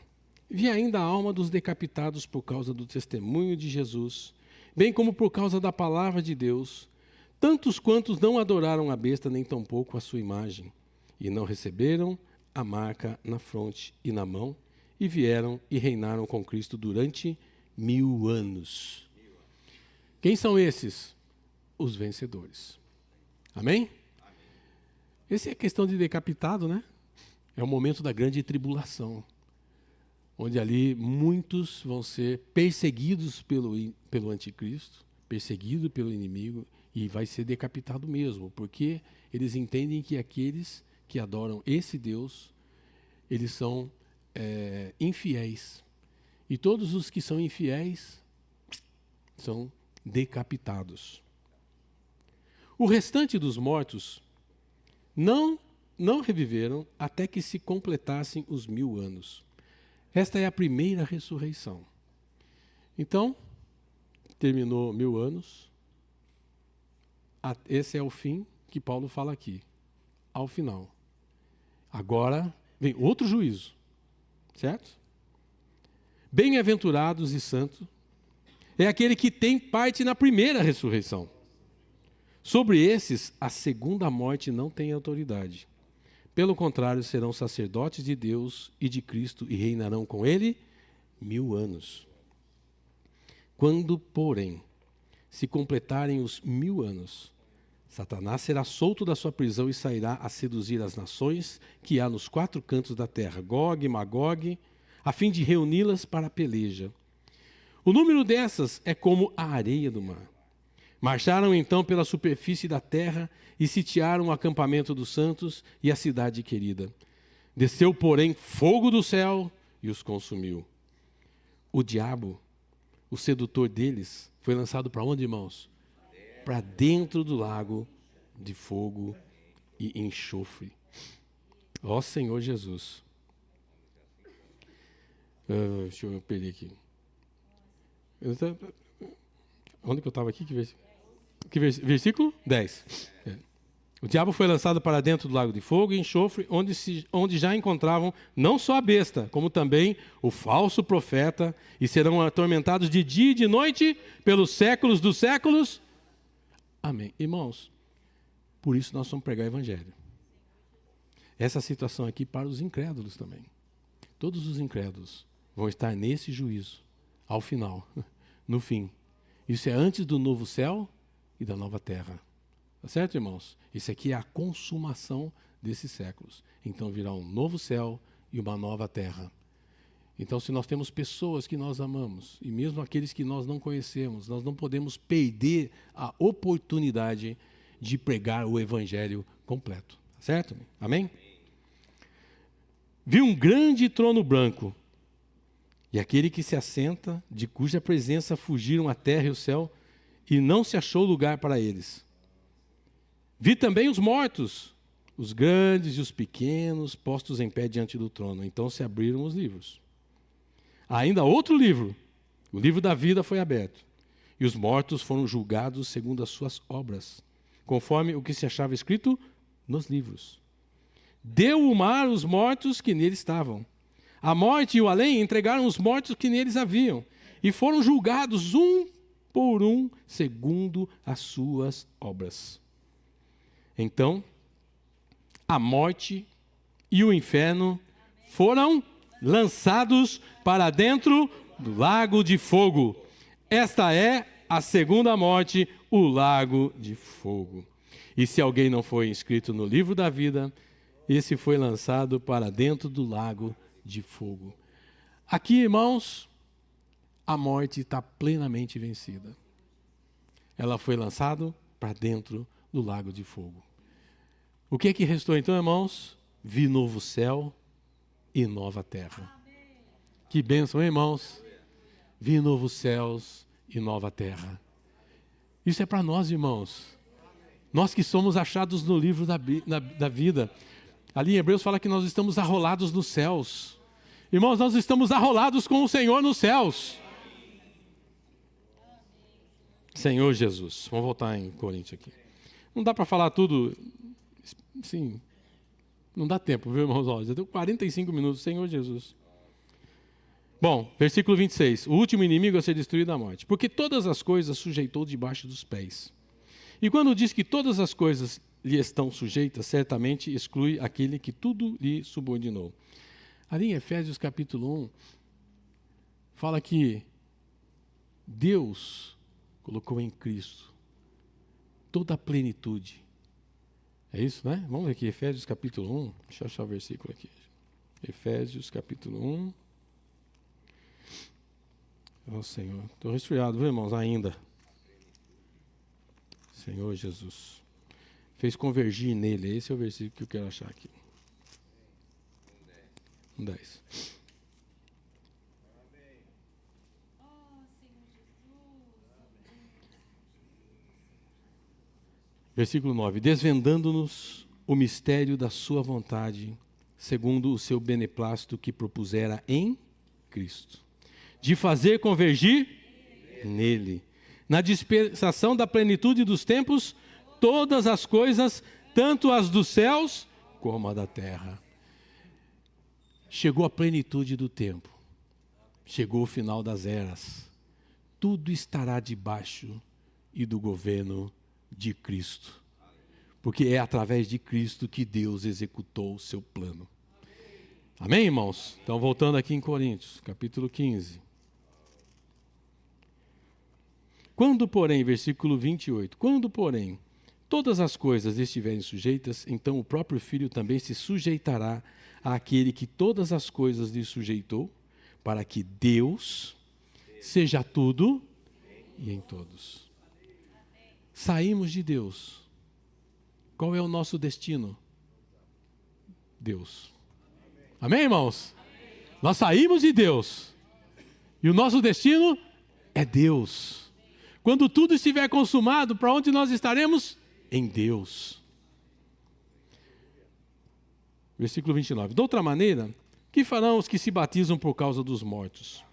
Vi ainda a alma dos decapitados por causa do testemunho de Jesus, bem como por causa da palavra de Deus, tantos quantos não adoraram a besta, nem tampouco a sua imagem, e não receberam a marca na fronte e na mão, e vieram e reinaram com Cristo durante 1000 anos. Quem são esses? Os vencedores. Amém? Essa é a questão de decapitado, né? É o momento da grande tribulação, onde ali muitos vão ser perseguidos pelo anticristo, perseguido pelo inimigo, e vai ser decapitado mesmo, porque eles entendem que aqueles que adoram esse Deus, eles são infiéis. E todos os que são infiéis são decapitados. O restante dos mortos não reviveram até que se completassem os 1000 anos. Esta é a primeira ressurreição. Então, terminou 1000 anos. Esse é o fim que Paulo fala aqui. Ao final. Agora vem outro juízo. Certo? Bem-aventurados e santos é aquele que tem parte na primeira ressurreição. Sobre esses, a segunda morte não tem autoridade. Pelo contrário, serão sacerdotes de Deus e de Cristo e reinarão com ele 1000 anos. Quando, porém, se completarem os 1000 anos, Satanás será solto da sua prisão e sairá a seduzir as nações que há nos 4 cantos da terra, Gog e Magog, a fim de reuni-las para a peleja. O número dessas é como a areia do mar. Marcharam então pela superfície da terra e sitiaram o acampamento dos santos e a cidade querida. Desceu, porém, fogo do céu e os consumiu. O diabo, o sedutor deles, foi lançado para onde, irmãos? Para dentro do lago de fogo e enxofre. Ó Senhor Jesus. Deixa eu perder aqui. Onde que eu estava aqui? Que versículo? Que versículo? 10. O diabo foi lançado para dentro do lago de fogo e enxofre, onde já encontravam não só a besta, como também o falso profeta, e serão atormentados de dia e de noite pelos séculos dos séculos. Amém. Irmãos, por isso nós vamos pregar o evangelho. Essa situação aqui para os incrédulos também. Todos os incrédulos vão estar nesse juízo, ao final, no fim. Isso é antes do novo céu e da nova terra. Tá certo, irmãos? Isso aqui é a consumação desses séculos. Então virá um novo céu e uma nova terra. Então, se nós temos pessoas que nós amamos, e mesmo aqueles que nós não conhecemos, nós não podemos perder a oportunidade de pregar o evangelho completo. Tá certo? Amém? Vi um grande trono branco, e aquele que se assenta, de cuja presença fugiram a terra e o céu, e não se achou lugar para eles. Vi também os mortos, os grandes e os pequenos, postos em pé diante do trono. Então se abriram os livros. Ainda outro livro, o livro da vida, foi aberto. E os mortos foram julgados segundo as suas obras, conforme o que se achava escrito nos livros. Deu o mar os mortos que nele estavam. A morte e o além entregaram os mortos que neles haviam, e foram julgados um por um, segundo as suas obras. Então, a morte e o inferno foram lançados para dentro do lago de fogo. Esta é a segunda morte, o lago de fogo. E se alguém não foi inscrito no livro da vida, esse foi lançado para dentro do lago de fogo. Aqui, irmãos, a morte está plenamente vencida. Ela foi lançada para dentro do lago de fogo. O que é que restou então, irmãos? Vi novo céu e nova terra. Que bênção, irmãos? Vi novos céus e nova terra. Isso é para nós, irmãos. Nós que somos achados no livro da vida. Ali em Hebreus fala que nós estamos arrolados nos céus. Irmãos, nós estamos arrolados com o Senhor nos céus. Senhor Jesus. Vamos voltar em Coríntios aqui. Não dá para falar tudo, sim. Não dá tempo, viu, irmãos? Olha, já deu 45 minutos, Senhor Jesus. Bom, versículo 26. O último inimigo a ser destruído é a morte. Porque todas as coisas sujeitou debaixo dos pés. E quando diz que todas as coisas lhe estão sujeitas, certamente exclui aquele que tudo lhe subordinou. Ali em Efésios capítulo 1, fala que Deus colocou em Cristo toda a plenitude. É isso, né? Vamos ver aqui, Efésios capítulo 1. Deixa eu achar o versículo aqui. Efésios capítulo 1. Oh, Senhor. Estou resfriado, viu, irmãos? Ainda. Senhor Jesus. Fez convergir nele. Esse é o versículo que eu quero achar aqui. 10. Versículo 9. Desvendando-nos o mistério da sua vontade, segundo o seu beneplácito que propusera em Cristo, de fazer convergir nele, na dispensação da plenitude dos tempos, todas as coisas, tanto as dos céus como a da terra. Chegou a plenitude do tempo. Chegou o final das eras. Tudo estará debaixo e do governo de Cristo. Porque é através de Cristo que Deus executou o seu plano. Amém, irmãos? Então, voltando aqui em Coríntios, capítulo 15. Quando, porém, versículo 28, quando, porém, todas as coisas estiverem sujeitas, então o próprio Filho também se sujeitará àquele que todas as coisas lhe sujeitou, para que Deus seja tudo e em todos. Saímos de Deus. Qual é o nosso destino? Deus. Amém, irmãos? Amém. Nós saímos de Deus. E o nosso destino é Deus. Quando tudo estiver consumado, para onde nós estaremos? Em Deus. Versículo 29. De outra maneira, que farão os que se batizam por causa dos mortos?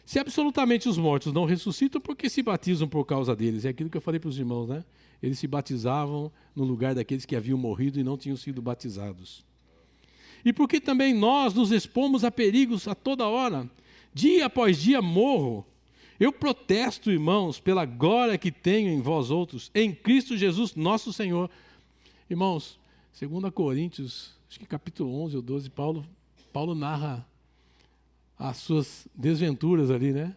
Se absolutamente os mortos não ressuscitam, por que se batizam por causa deles? É aquilo que eu falei para os irmãos, né? Eles se batizavam no lugar daqueles que haviam morrido e não tinham sido batizados. E porque também nós nos expomos a perigos a toda hora. Dia após dia morro. Eu protesto, irmãos, pela glória que tenho em vós outros, em Cristo Jesus, nosso Senhor. Irmãos, 2 Coríntios, acho que capítulo 11 ou 12, Paulo narra as suas desventuras ali, né?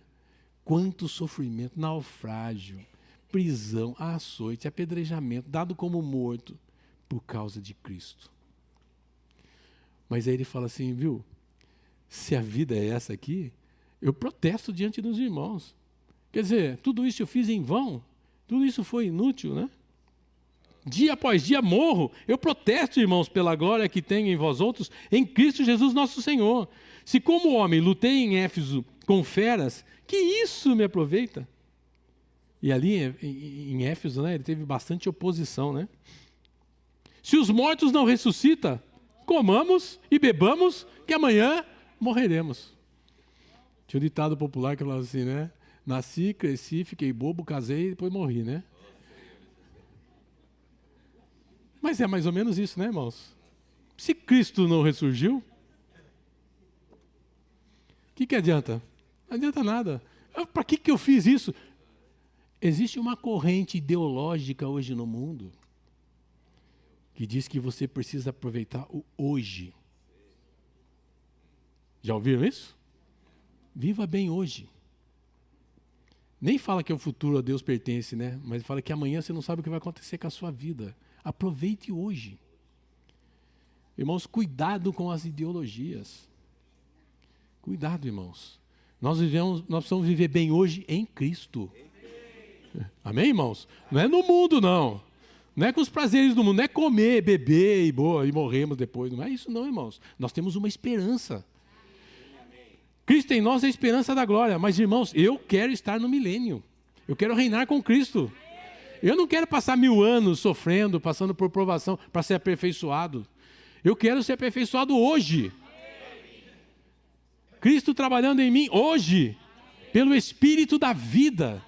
Quanto sofrimento, naufrágio, prisão, açoite, apedrejamento, dado como morto por causa de Cristo. Mas aí ele fala assim, viu? Se a vida é essa aqui, eu protesto diante dos irmãos. Quer dizer, tudo isso eu fiz em vão, tudo isso foi inútil, né? Dia após dia morro, eu protesto, irmãos, pela glória que tenho em vós outros, em Cristo Jesus nosso Senhor. Se como homem lutei em Éfeso com feras, que isso me aproveita? E ali em Éfeso, né, ele teve bastante oposição, né? Se os mortos não ressuscitam, comamos e bebamos, que amanhã morreremos. Tinha um ditado popular que falava assim, né? Nasci, cresci, fiquei bobo, casei e depois morri, né? Mas é mais ou menos isso, né, irmãos? Se Cristo não ressurgiu, o que adianta? Não adianta nada. Para que eu fiz isso? Existe uma corrente ideológica hoje no mundo que diz que você precisa aproveitar o hoje. Já ouviram isso? Viva bem hoje. Nem fala que o futuro a Deus pertence, né? Mas fala que amanhã você não sabe o que vai acontecer com a sua vida. Aproveite hoje. Irmãos, cuidado com as ideologias. Cuidado, irmãos. Nós precisamos viver bem hoje em Cristo. Amém, irmãos? Não é no mundo, não. Não é com os prazeres do mundo. Não é comer, beber e morremos depois. Não é isso, não, irmãos. Nós temos uma esperança. Cristo em nós é a esperança da glória. Mas, irmãos, eu quero estar no milênio. Eu quero reinar com Cristo. Eu não quero passar 1000 anos sofrendo, passando por provação para ser aperfeiçoado. Eu quero ser aperfeiçoado hoje. Cristo trabalhando em mim hoje, pelo Espírito da vida.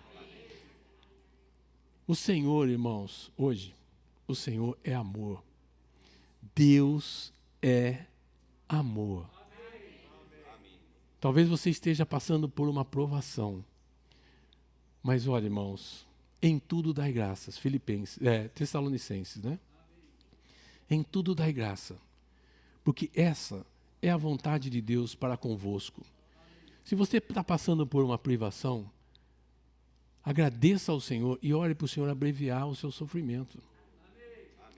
O Senhor, irmãos, hoje, o Senhor é amor. Deus é amor. Talvez você esteja passando por uma provação. Mas olha, irmãos, em tudo dai graças. Tessalonicenses, né? Em tudo dai graça. Porque essa é a vontade de Deus para convosco. Se você está passando por uma privação, agradeça ao Senhor e ore para o Senhor abreviar o seu sofrimento.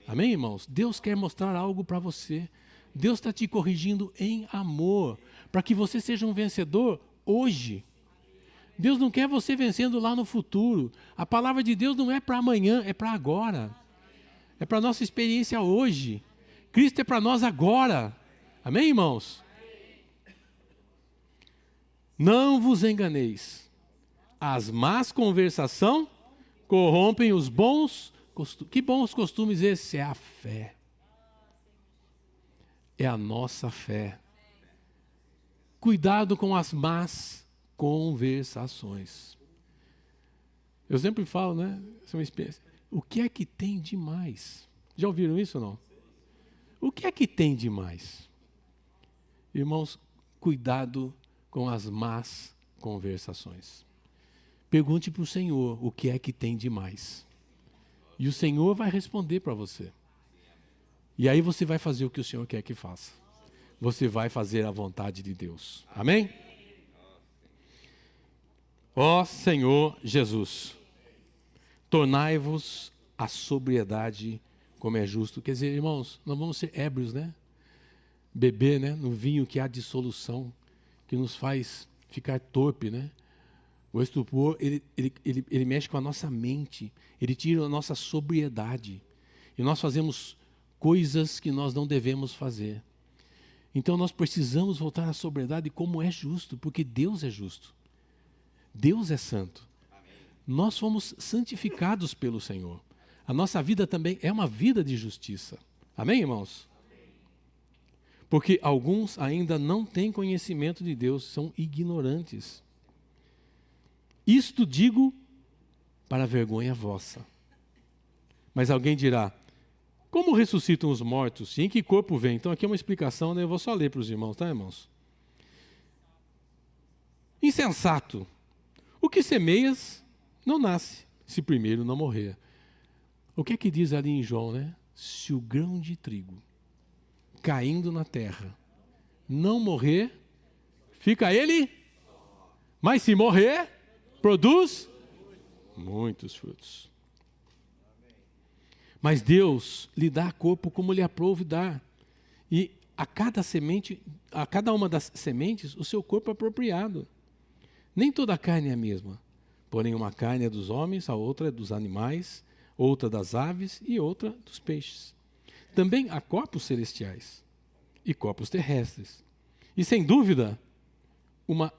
Amém, irmãos? Deus quer mostrar algo para você. Deus está te corrigindo em amor, para que você seja um vencedor hoje. Deus não quer você vencendo lá no futuro. A palavra de Deus não é para amanhã, é para agora. É para a nossa experiência hoje. Cristo é para nós agora. Amém, irmãos? Não vos enganeis. As más conversação corrompem os bons costumes. Que bons costumes esses? É a fé. É a nossa fé. Cuidado com as más conversações. Eu sempre falo, né? Essa é uma experiência. O que é que tem de mais? Já ouviram isso ou não? O que é que tem de mais? Irmãos, cuidado com as más conversações. Pergunte para o Senhor o que é que tem de mais. E o Senhor vai responder para você. E aí você vai fazer o que o Senhor quer que faça. Você vai fazer a vontade de Deus. Amém? Ó Senhor Jesus, tornai-vos a sobriedade como é justo. Quer dizer, irmãos, não vamos ser ébrios, né? Beber, né, no vinho que há dissolução, que nos faz ficar torpe, né? O estupor, ele mexe com a nossa mente, ele tira a nossa sobriedade. E nós fazemos coisas que nós não devemos fazer. Então nós precisamos voltar à sobriedade como é justo, porque Deus é justo. Deus é santo. Amém. Nós fomos santificados pelo Senhor. A nossa vida também é uma vida de justiça. Amém, irmãos? Amém. Porque alguns ainda não têm conhecimento de Deus, são ignorantes. Isto digo para vergonha vossa. Mas alguém dirá, como ressuscitam os mortos e em que corpo vem? Então aqui é uma explicação, né? Eu vou só ler para os irmãos, tá, irmãos? Insensato, o que semeias não nasce, se primeiro não morrer. O que é que diz ali em João, né? Se o grão de trigo caindo na terra não morrer, fica ele, mas se morrer, produz muitos frutos. Mas Deus lhe dá corpo como lhe aprouve dar. E a cada uma das sementes, o seu corpo é apropriado. Nem toda a carne é a mesma. Porém, uma carne é dos homens, a outra é dos animais, outra das aves e outra dos peixes. Também há corpos celestiais e corpos terrestres. E sem dúvida, uma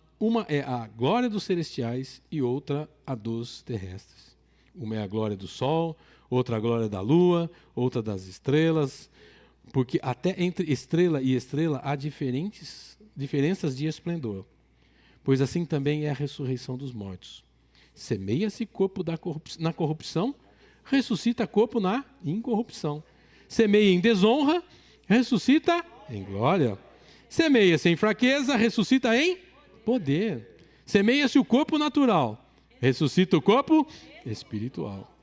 é a glória dos celestiais e outra a dos terrestres. Uma é a glória do sol, outra a glória da lua, outra das estrelas, porque até entre estrela e estrela há diferenças de esplendor. Pois assim também é a ressurreição dos mortos. Semeia-se corpo na corrupção, ressuscita corpo na incorrupção. Semeia em desonra, ressuscita em glória. Semeia-se em fraqueza, ressuscita em poder. Semeia-se o corpo natural, ressuscita o corpo espiritual.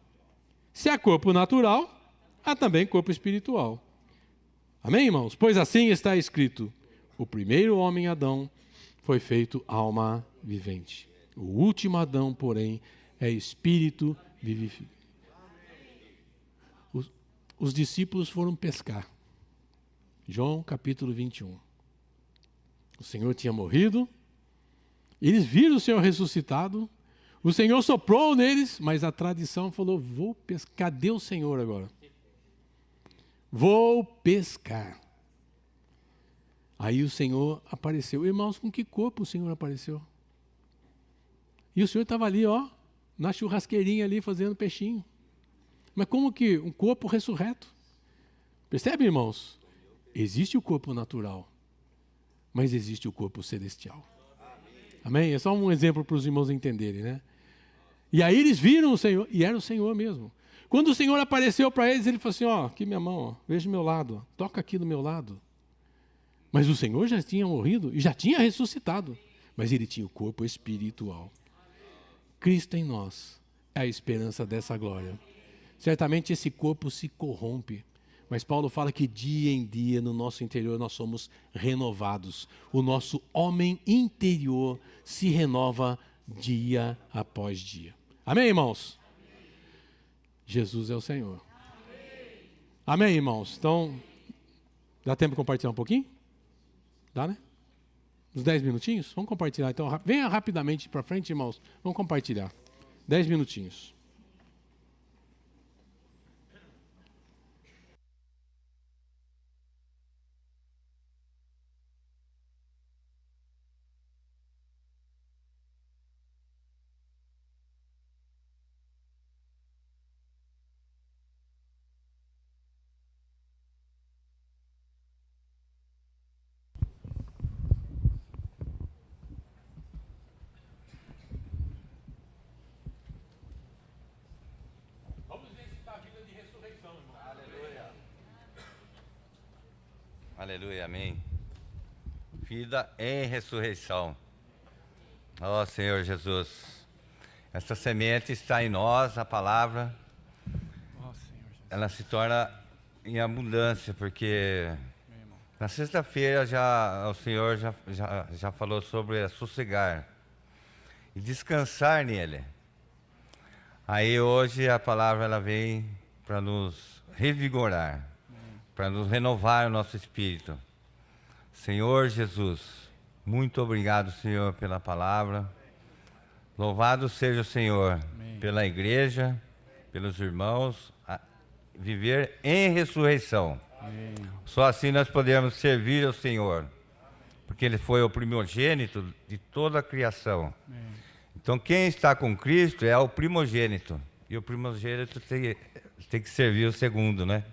Se há corpo natural, há também corpo espiritual. Amém, irmãos? Pois assim está escrito: o primeiro homem, Adão, foi feito alma vivente. O último Adão, porém, é espírito vivificante. Os discípulos foram pescar. João capítulo 21. O Senhor tinha morrido, eles viram o Senhor ressuscitado, o Senhor soprou neles, mas a tradição falou, vou pescar. Cadê o Senhor agora? Vou pescar. Aí o Senhor apareceu. Irmãos, com que corpo o Senhor apareceu? E o Senhor estava ali, ó, na churrasqueirinha ali, fazendo peixinho. Mas como que um corpo ressurreto? Percebe, irmãos? Existe o corpo natural, mas existe o corpo celestial. Amém? É só um exemplo para os irmãos entenderem, né? E aí eles viram o Senhor, e era o Senhor mesmo. Quando o Senhor apareceu para eles, ele falou assim, ó, aqui minha mão, ó, veja o meu lado, ó, toca aqui do meu lado. Mas o Senhor já tinha morrido e já tinha ressuscitado, mas ele tinha o corpo espiritual. Cristo em nós é a esperança dessa glória. Certamente esse corpo se corrompe, mas Paulo fala que dia em dia no nosso interior nós somos renovados. O nosso homem interior se renova dia após dia. Amém, irmãos? Jesus é o Senhor. Amém, irmãos? Então, dá tempo de compartilhar um pouquinho? Dá, né? Uns 10 minutinhos? Vamos compartilhar. Então, venha rapidamente para frente, irmãos. Vamos compartilhar. 10 minutinhos. Aleluia, amém. Vida em ressurreição. Ó Senhor Jesus, essa semente está em nós, a palavra, ela se torna em abundância, porque na sexta-feira o Senhor já falou sobre sossegar e descansar nele. Aí hoje a palavra ela vem para nos revigorar, para nos renovar o nosso espírito. Senhor Jesus, muito obrigado, Senhor, pela palavra. Louvado seja o Senhor, amém, pela igreja, pelos irmãos, a viver em ressurreição. Amém. Só assim nós podemos servir ao Senhor, porque Ele foi o primogênito de toda a criação. Amém. Então quem está com Cristo é o primogênito, e o primogênito tem que servir o segundo, né?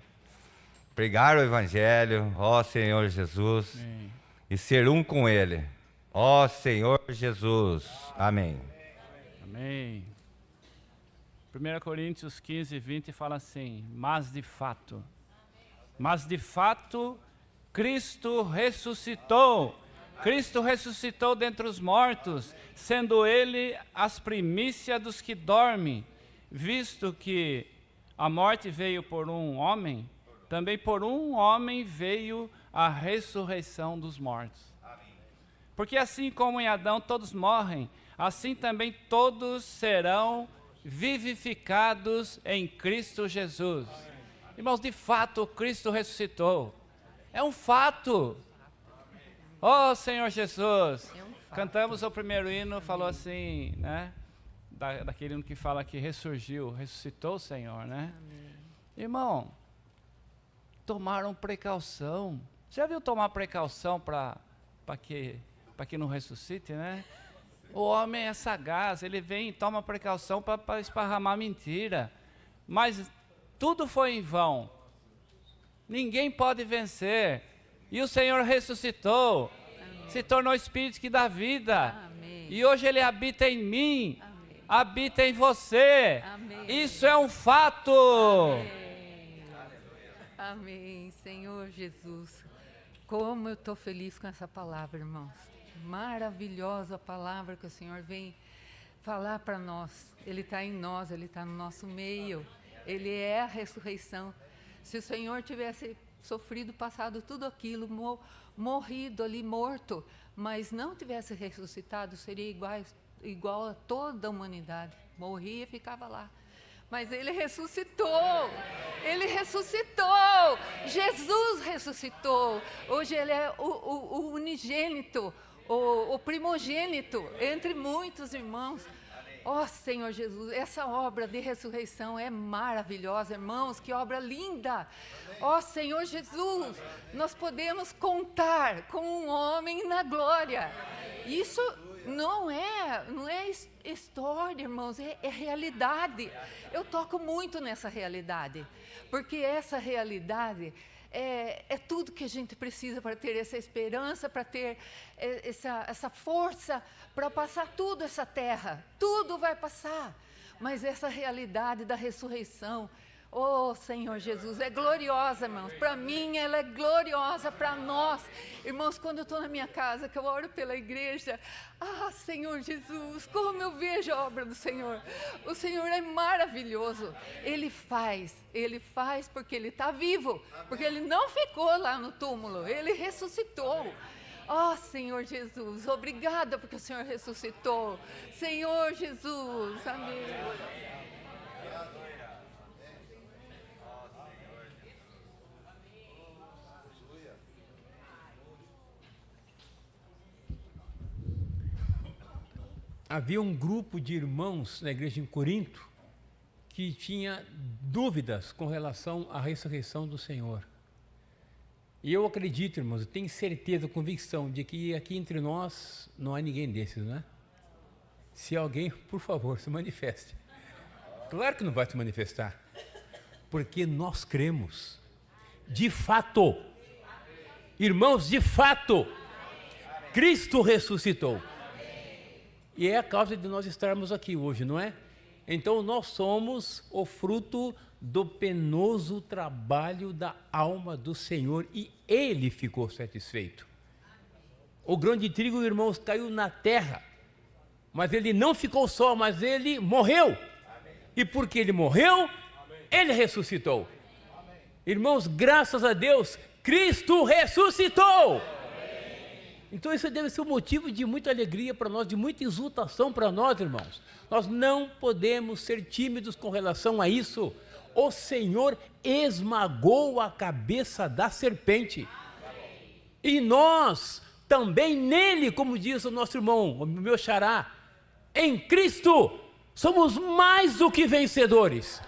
Pregar o Evangelho, ó Senhor Jesus, amém, e ser um com Ele, ó Senhor Jesus, amém. Amém. 1 Coríntios 15, 20 fala assim: mas de fato, Cristo ressuscitou. Cristo ressuscitou dentre os mortos, sendo Ele as primícias dos que dormem. Visto que a morte veio por um homem, também por um homem veio a ressurreição dos mortos. Porque assim como em Adão todos morrem, assim também todos serão vivificados em Cristo Jesus. Irmãos, de fato, Cristo ressuscitou. É um fato. Oh, Senhor Jesus. Cantamos o primeiro hino, falou assim, né? Daquele hino que fala que ressurgiu, ressuscitou o Senhor, né? Amém. Irmão, tomaram precaução. Já viu tomar precaução para que não ressuscite, né? O homem é sagaz, ele vem e toma precaução para esparramar mentira. Mas tudo foi em vão. Ninguém pode vencer. E o Senhor ressuscitou. Amém. Se tornou Espírito que dá vida. Amém. E hoje Ele habita em mim. Amém. Habita em você. Amém. Isso é um fato. Amém. Amém. Senhor Jesus. Como eu estou feliz com essa palavra, irmãos. Maravilhosa a palavra que o Senhor vem falar para nós. Ele está em nós, Ele está no nosso meio. Ele é a ressurreição. Se o Senhor tivesse sofrido, passado tudo aquilo, morrido ali, morto, mas não tivesse ressuscitado, seria igual a toda a humanidade. Morria e ficava lá. Mas Ele ressuscitou. Ele ressuscitou. Jesus ressuscitou. Hoje Ele é o unigênito, o primogênito entre muitos irmãos. Ó Senhor Jesus, essa obra de ressurreição é maravilhosa, irmãos, que obra linda. Ó Senhor Jesus, nós podemos contar com um homem na glória. Isso não é história, irmãos, é realidade. Eu toco muito nessa realidade, porque essa realidade é tudo que a gente precisa para ter essa esperança, para ter essa força, para passar tudo essa terra. Tudo vai passar, mas essa realidade da ressurreição, oh Senhor Jesus, é gloriosa, irmãos. Para mim ela é gloriosa, para nós. Irmãos, quando eu estou na minha casa, que eu oro pela igreja, Senhor Jesus, como eu vejo a obra do Senhor. O Senhor é maravilhoso. Ele faz porque Ele está vivo, porque Ele não ficou lá no túmulo, Ele ressuscitou. Senhor Jesus, obrigada porque o Senhor ressuscitou. Senhor Jesus, amém. Havia um grupo de irmãos na igreja em Corinto que tinha dúvidas com relação à ressurreição do Senhor. E eu acredito, irmãos, eu tenho certeza, convicção de que aqui entre nós não há ninguém desses, não é? Se alguém, por favor, se manifeste. Claro que não vai se manifestar, porque nós cremos. De fato, irmãos, de fato, Cristo ressuscitou. E é a causa de nós estarmos aqui hoje, não é? Então nós somos o fruto do penoso trabalho da alma do Senhor e Ele ficou satisfeito. O grão de trigo, irmãos, caiu na terra, mas ele não ficou só, mas ele morreu. E porque ele morreu, ele ressuscitou. Irmãos, graças a Deus, Cristo ressuscitou. Então isso deve ser um motivo de muita alegria para nós, de muita exultação para nós, irmãos. Nós não podemos ser tímidos com relação a isso. O Senhor esmagou a cabeça da serpente. E nós também nele, como diz o nosso irmão, o meu xará, em Cristo, somos mais do que vencedores.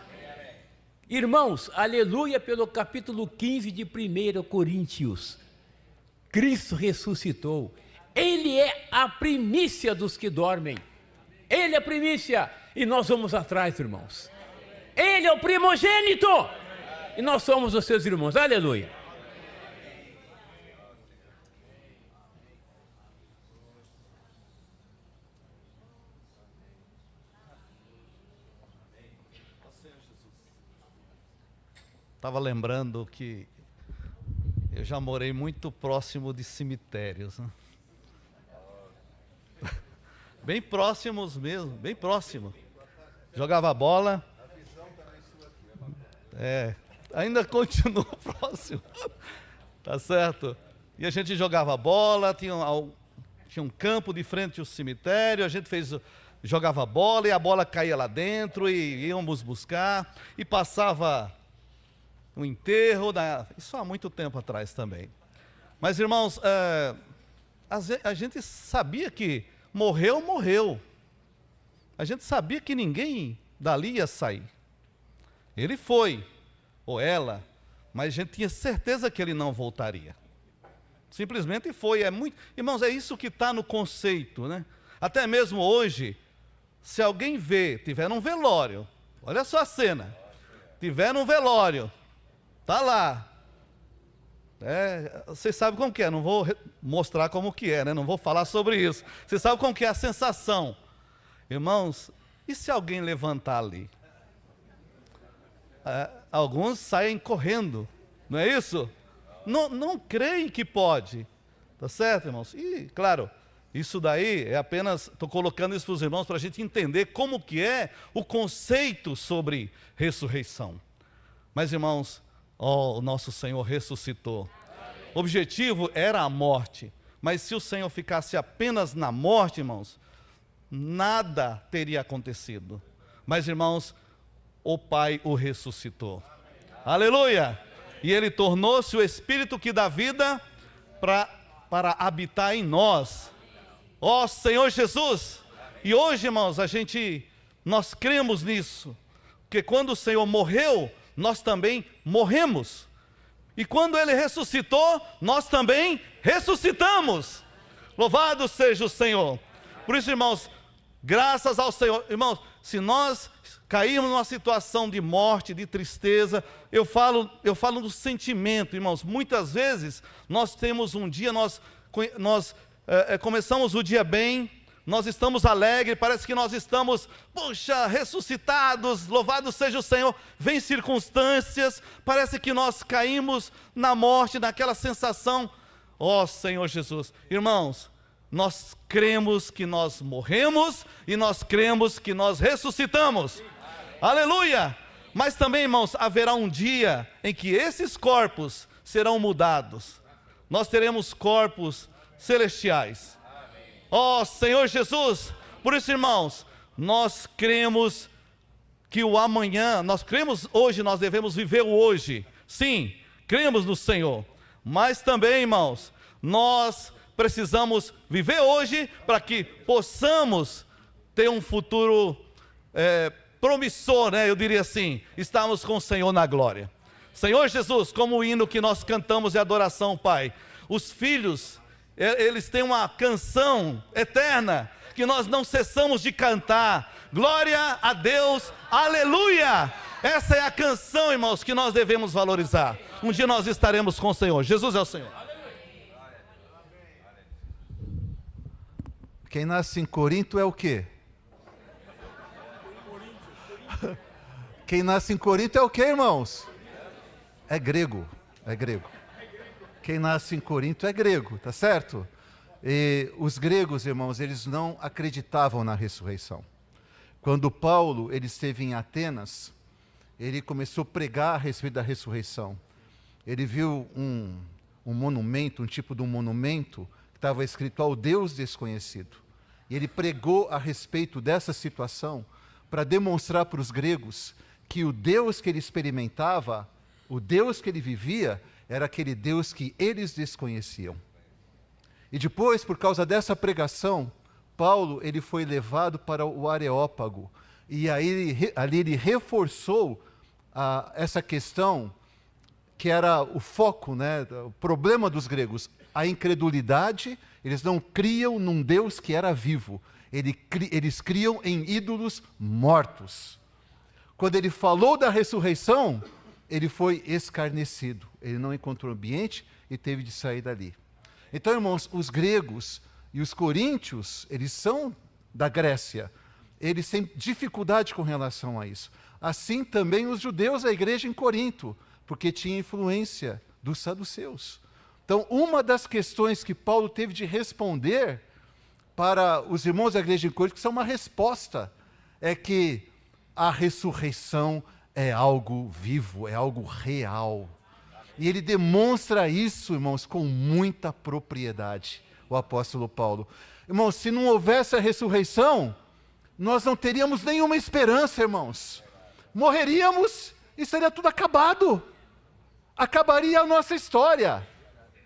Irmãos, aleluia pelo capítulo 15 de 1 Coríntios. Cristo ressuscitou. Ele é a primícia dos que dormem. Ele é a primícia. E nós vamos atrás, irmãos. Ele é o primogênito. E nós somos os seus irmãos. Aleluia. estava lembrando que eu já morei muito próximo de cemitérios, né? Bem próximos mesmo, bem próximo. Jogava bola. Ainda continua próximo. Tá certo? E a gente jogava bola, tinha um campo de frente ao cemitério, a gente jogava bola e a bola caía lá dentro e íamos buscar e passava um enterro, isso há muito tempo atrás também. Mas, irmãos, a gente sabia que morreu. A gente sabia que ninguém dali ia sair. Ele foi, ou ela, mas a gente tinha certeza que ele não voltaria. Simplesmente foi. Irmãos, é isso que está no conceito, né? Até mesmo hoje, se alguém tiver num velório, olha só a cena, tiver num velório, está lá, vocês sabem como que é, não vou mostrar como que é, né? Não vou falar sobre isso. Vocês sabem como que é a sensação. Irmãos, e se alguém levantar ali? Alguns saem correndo, não é isso? Não creem que pode, tá certo, irmãos? E, claro, isso daí é apenas, estou colocando isso para os irmãos para a gente entender como que é o conceito sobre ressurreição. Mas, irmãos, o nosso Senhor ressuscitou. O objetivo era a morte, mas se o Senhor ficasse apenas na morte, irmãos, nada teria acontecido. Mas, irmãos, o Pai o ressuscitou. Aleluia! E Ele tornou-se o Espírito que dá vida para habitar em nós. Ó Senhor Jesus! E hoje, irmãos, nós cremos nisso, porque quando o Senhor morreu, nós também morremos. E quando Ele ressuscitou, nós também ressuscitamos. Louvado seja o Senhor. Por isso, irmãos, graças ao Senhor. Irmãos, se nós cairmos numa situação de morte, de tristeza, eu falo do sentimento, irmãos. Muitas vezes, nós temos um dia, nós começamos o dia bem, nós estamos alegres, parece que nós estamos, ressuscitados, louvado seja o Senhor. Vem circunstâncias, parece que nós caímos na morte, naquela sensação. Ó Senhor Jesus, irmãos, nós cremos que nós morremos e nós cremos que nós ressuscitamos. Aleluia! Mas também, irmãos, haverá um dia em que esses corpos serão mudados. Nós teremos corpos celestiais. Ó Senhor Jesus! Por isso, irmãos, nós cremos que o amanhã, nós cremos hoje, nós devemos viver o hoje. Sim, cremos no Senhor. Mas também, irmãos, nós precisamos viver hoje para que possamos ter um futuro promissor, né? Eu diria assim, estarmos com o Senhor na glória. Senhor Jesus, como o hino que nós cantamos é adoração, Pai. Os filhos, eles têm uma canção eterna que nós não cessamos de cantar. Glória a Deus, aleluia! Essa é a canção, irmãos, que nós devemos valorizar. Um dia nós estaremos com o Senhor. Jesus é o Senhor. Quem nasce em Corinto é o quê? Quem nasce em Corinto é o quê, irmãos? É grego, é grego. Quem nasce em Corinto é grego, tá certo? E os gregos, irmãos, eles não acreditavam na ressurreição. Quando Paulo ele esteve em Atenas, ele começou a pregar a respeito da ressurreição. Ele viu um monumento, um tipo de um monumento, que estava escrito ao Deus desconhecido. E ele pregou a respeito dessa situação para demonstrar para os gregos que o Deus que ele experimentava, o Deus que ele vivia, era aquele Deus que eles desconheciam. E depois, por causa dessa pregação, Paulo ele foi levado para o Areópago. E aí, ali ele reforçou essa questão que era o foco, né, o problema dos gregos, a incredulidade. Eles não criam num Deus que era vivo, eles criam em ídolos mortos. Quando ele falou da ressurreição, ele foi escarnecido, ele não encontrou ambiente e teve de sair dali. Então, irmãos, os gregos e os coríntios, eles são da Grécia, eles têm dificuldade com relação a isso. Assim também os judeus da igreja em Corinto. porque tinha influência dos saduceus. Então, uma das questões que Paulo teve de responder para os irmãos da igreja de Corinto, que são uma resposta, é que a ressurreição é algo vivo, é algo real. E ele demonstra isso, irmãos, com muita propriedade, o apóstolo Paulo. Irmãos, se não houvesse a ressurreição, nós não teríamos nenhuma esperança, irmãos. Morreríamos e seria tudo acabado. Acabaria a nossa história.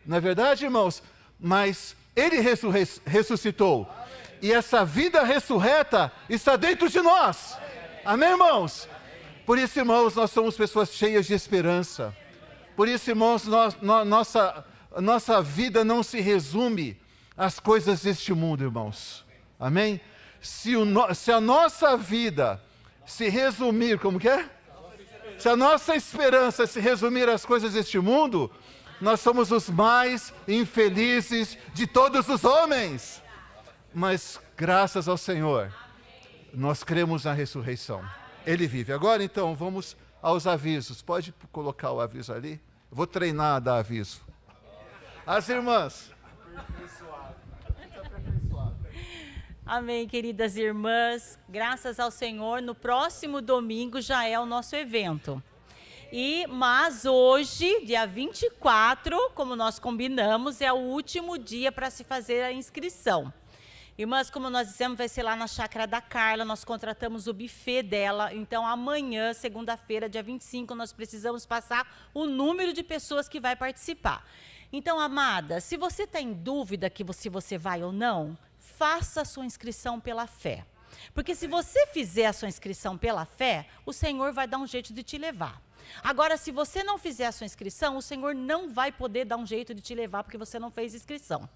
Não é verdade, irmãos? Mas ele ressuscitou. E essa vida ressurreta está dentro de nós. Amém, irmãos? Por isso, irmãos, nós somos pessoas cheias de esperança. Por isso, irmãos, nossa vida não se resume às coisas deste mundo, irmãos. Amém? Se a nossa vida se resumir, como que é? Se a nossa esperança se resumir às coisas deste mundo, nós somos os mais infelizes de todos os homens. Mas, graças ao Senhor, nós cremos na ressurreição. Ele vive. Agora, então, vamos aos avisos. Pode colocar o aviso ali? Eu vou treinar a dar aviso. As irmãs. Amém, queridas irmãs. Graças ao Senhor, no próximo domingo já é o nosso evento. Mas hoje, dia 24, como nós combinamos, é o último dia para se fazer a inscrição. Irmãs, como nós dissemos, vai ser lá na chácara da Carla, nós contratamos o buffet dela, então amanhã, segunda-feira, dia 25, nós precisamos passar o número de pessoas que vai participar. Então, amada, se você está em dúvida se você vai ou não, faça a sua inscrição pela fé. Porque se você fizer a sua inscrição pela fé, o Senhor vai dar um jeito de te levar. Agora, se você não fizer a sua inscrição, o Senhor não vai poder dar um jeito de te levar porque você não fez inscrição.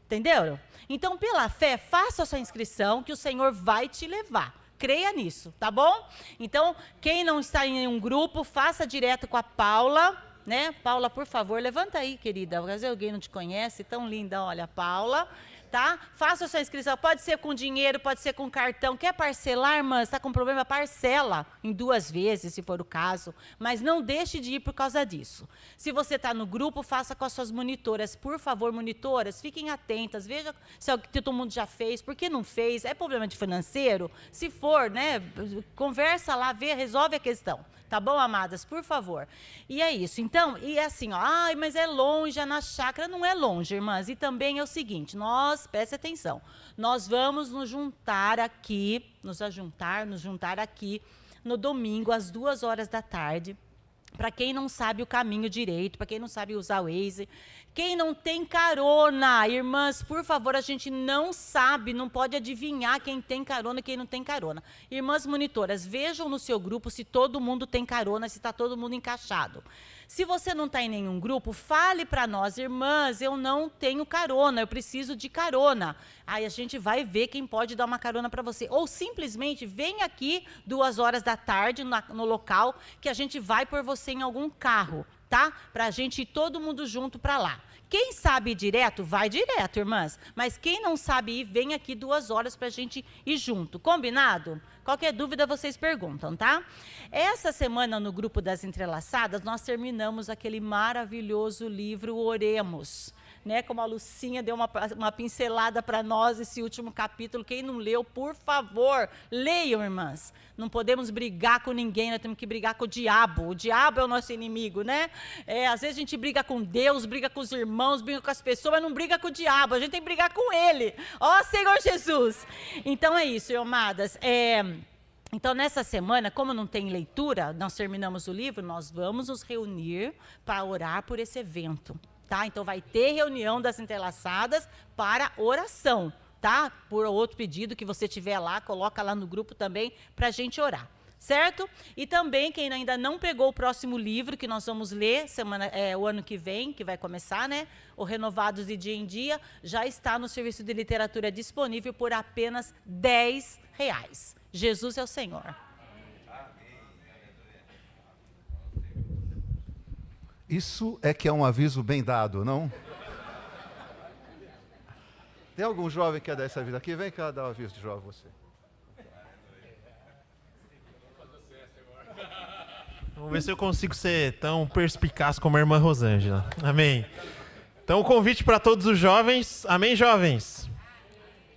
Entenderam? Então, pela fé, faça a sua inscrição que o Senhor vai te levar. Creia nisso, tá bom? Então, quem não está em nenhum grupo, faça direto com a Paula, né? Paula, por favor, levanta aí, querida. Às vezes alguém não te conhece, tão linda, olha, Paula. Tá? Faça a sua inscrição, pode ser com dinheiro, pode ser com cartão. Quer parcelar, irmã? Está com problema? Parcela em 2 vezes, se for o caso. Mas não deixe de ir por causa disso. Se você está no grupo, faça com as suas monitoras. Por favor, monitoras, fiquem atentas. Veja se todo mundo já fez, por que não fez. É problema de financeiro? Se for, né? Conversa lá, resolve a questão. Tá bom, amadas? Por favor. E é isso. Então, e é assim, ó, mas é longe, é na chácara. Não é longe, irmãs. E também é o seguinte, preste atenção, nós vamos nos juntar aqui no domingo, às 2h da tarde. Para quem não sabe o caminho direito, para quem não sabe usar o Waze, quem não tem carona, irmãs, por favor, a gente não sabe, não pode adivinhar quem tem carona e quem não tem carona. Irmãs monitoras, vejam no seu grupo se todo mundo tem carona, se está todo mundo encaixado. Se você não está em nenhum grupo, fale para nós, irmãs, eu não tenho carona, eu preciso de carona. Aí a gente vai ver quem pode dar uma carona para você. Ou simplesmente vem aqui 2h da tarde no local que a gente vai por você em algum carro, tá? Para a gente ir todo mundo junto para lá. Quem sabe ir direto, vai direto, irmãs. Mas quem não sabe ir, vem aqui 2h para a gente ir junto. Combinado? Qualquer dúvida, vocês perguntam, tá? Essa semana, no grupo das entrelaçadas, nós terminamos aquele maravilhoso livro Oremos. Né, como a Lucinha deu uma pincelada para nós, esse último capítulo. Quem não leu, por favor, leiam, irmãs. Não podemos brigar com ninguém, nós temos que brigar com o diabo. O diabo é o nosso inimigo, né? Às vezes a gente briga com Deus, briga com os irmãos, briga com as pessoas, mas não briga com o diabo. A gente tem que brigar com ele. Ó, Senhor Jesus! Então é isso, amadas. Então, nessa semana, como não tem leitura, nós terminamos o livro, nós vamos nos reunir para orar por esse evento. Tá? Então, vai ter reunião das entrelaçadas para oração, tá? Por outro pedido que você tiver lá, coloca lá no grupo também para a gente orar, certo? E também, quem ainda não pegou o próximo livro que nós vamos ler o ano que vem, que vai começar, né? O Renovados de Dia em Dia, já está no serviço de literatura disponível por apenas R$10. Jesus é o Senhor. Isso é que é um aviso bem dado, não? Tem algum jovem que quer dar esse aviso aqui? Vem cá dar o aviso de jovem, você. Vamos ver se eu consigo ser tão perspicaz como a irmã Rosângela. Amém. Então, o convite para todos os jovens. Amém, jovens?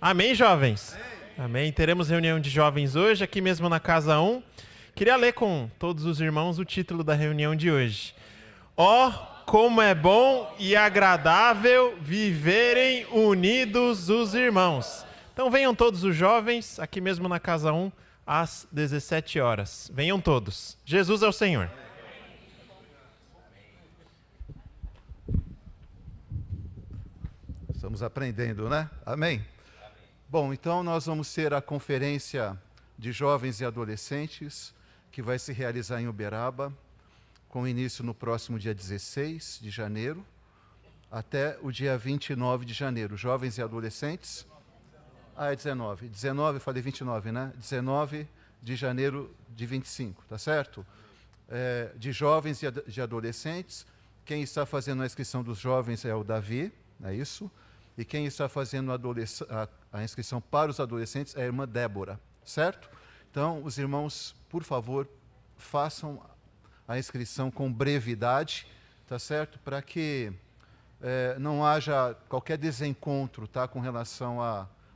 Amém, jovens? Amém. Teremos reunião de jovens hoje, aqui mesmo na Casa 1. Queria ler com todos os irmãos o título da reunião de hoje. Ó, como é bom e agradável viverem unidos os irmãos. Então venham todos os jovens, aqui mesmo na Casa 1, às 17 horas. Venham todos. Jesus é o Senhor. Estamos aprendendo, né? Amém? Bom, então nós vamos ter a conferência de jovens e adolescentes, que vai se realizar em Uberaba, com início no próximo dia 16 de janeiro, até o dia 29 de janeiro. Jovens e adolescentes. É 19. 19, falei 29, né? 19 de janeiro de 25, tá certo? De jovens e de adolescentes. Quem está fazendo a inscrição dos jovens é o Davi, é isso? E quem está fazendo a inscrição para os adolescentes é a irmã Débora, certo? Então, os irmãos, por favor, façam a inscrição com brevidade, tá certo? Para que não haja qualquer desencontro, tá? Com relação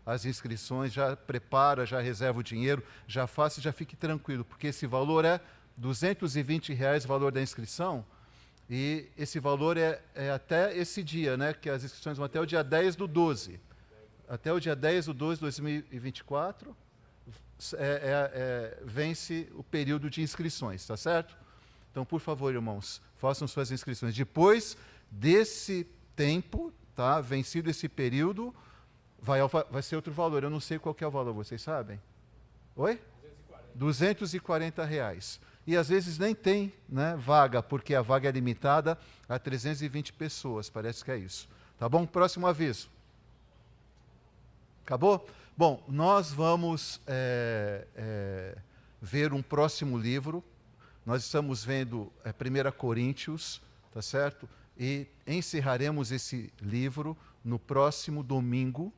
às inscrições, já prepara, já reserva o dinheiro, já faça e já fique tranquilo, porque esse valor é R$ 220, o valor da inscrição, e esse valor é até esse dia, né? Que as inscrições vão até o dia 10/12. Até o dia 10/12 de 2024, vence o período de inscrições, tá certo? Então, por favor, irmãos, façam suas inscrições. Depois desse tempo, tá? Vencido esse período, vai ser outro valor. Eu não sei qual que é o valor, vocês sabem? Oi? R$240. E às vezes nem tem, né, vaga, porque a vaga é limitada a 320 pessoas, parece que é isso. Tá bom? Próximo aviso. Acabou? Bom, nós vamos ver um próximo livro. Nós estamos vendo 1 Coríntios, tá certo? E encerraremos esse livro no próximo domingo.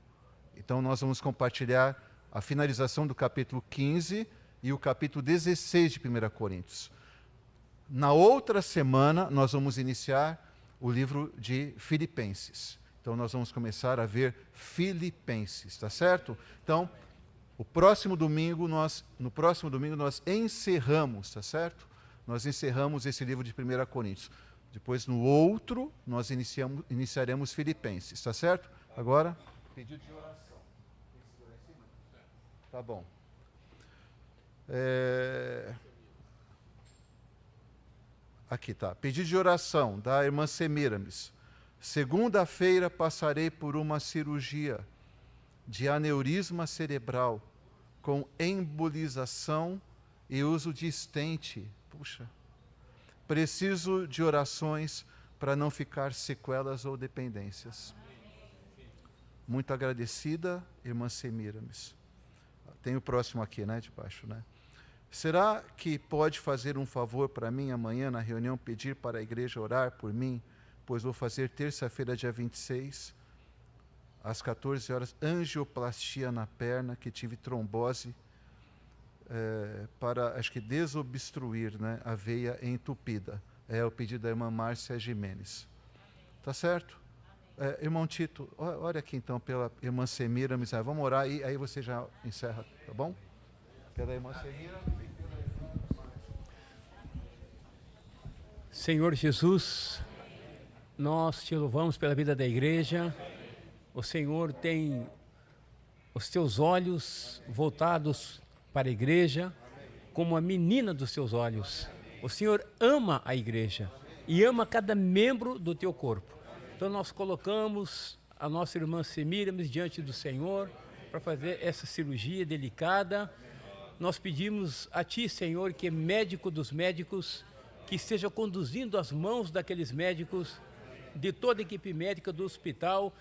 Então, nós vamos compartilhar a finalização do capítulo 15 e o capítulo 16 de 1 Coríntios. Na outra semana, nós vamos iniciar o livro de Filipenses. Então, nós vamos começar a ver Filipenses, tá certo? Então, no próximo domingo nós encerramos, tá certo? Nós encerramos esse livro de 1 Coríntios. Depois, no outro, nós iniciaremos Filipenses, tá certo? Agora, pedido de oração. Tá bom. Aqui tá. Pedido de oração da irmã Semiramis. Segunda-feira passarei por uma cirurgia de aneurisma cerebral com embolização e uso de estente. Puxa. Preciso de orações para não ficar sequelas ou dependências. Muito agradecida, irmã Semiramis. Tem o próximo aqui, né, de baixo, né? Será que pode fazer um favor para mim amanhã na reunião, pedir para a igreja orar por mim, pois vou fazer terça-feira, dia 26, às 14 horas, angioplastia na perna, que tive trombose, para, acho que, desobstruir, né, a veia entupida. É o pedido da irmã Márcia Jimenez. Tá certo? Irmão Tito, olha aqui então pela irmã Semiramis, vamos orar e aí você já encerra, tá bom? Pela irmã Semira. Senhor Jesus, nós te louvamos pela vida da igreja. O Senhor tem os teus olhos voltados para a igreja, como a menina dos teus olhos. O Senhor ama a igreja e ama cada membro do teu corpo. Então nós colocamos a nossa irmã Semiramis diante do Senhor para fazer essa cirurgia delicada. Nós pedimos a Ti, Senhor, que é médico dos médicos, que esteja conduzindo as mãos daqueles médicos, de toda a equipe médica do hospital,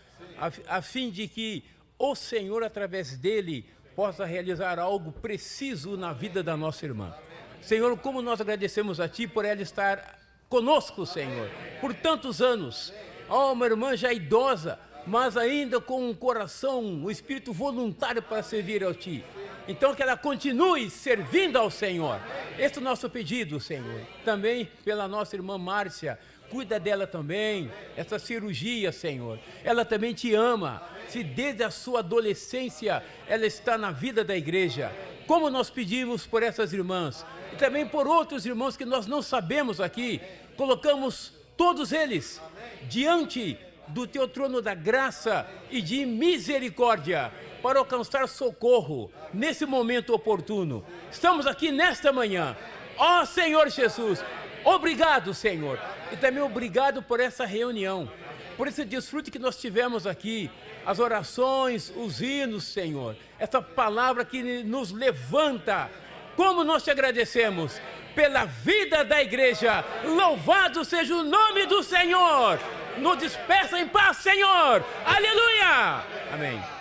a fim de que o Senhor, através dele, possa realizar algo preciso na vida da nossa irmã. Senhor, como nós agradecemos a Ti por ela estar conosco, Senhor, por tantos anos. Uma irmã já idosa, mas ainda com um coração, um espírito voluntário para servir a Ti. Então que ela continue servindo ao Senhor. Esse é o nosso pedido, Senhor. Também pela nossa irmã Márcia, cuida dela também, essa cirurgia, Senhor. Ela também te ama. Se desde a sua adolescência ela está na vida da igreja, como nós pedimos por essas irmãs, e também por outros irmãos que nós não sabemos aqui, colocamos todos eles diante do teu trono da graça e de misericórdia, para alcançar socorro nesse momento oportuno. Estamos aqui nesta manhã. Ó Senhor Jesus, obrigado, Senhor, e também obrigado por essa reunião, por esse desfrute que nós tivemos aqui, as orações, os hinos, Senhor, essa palavra que nos levanta. Como nós te agradecemos pela vida da igreja. Louvado seja o nome do Senhor. Nos despeça em paz, Senhor. Aleluia. Amém.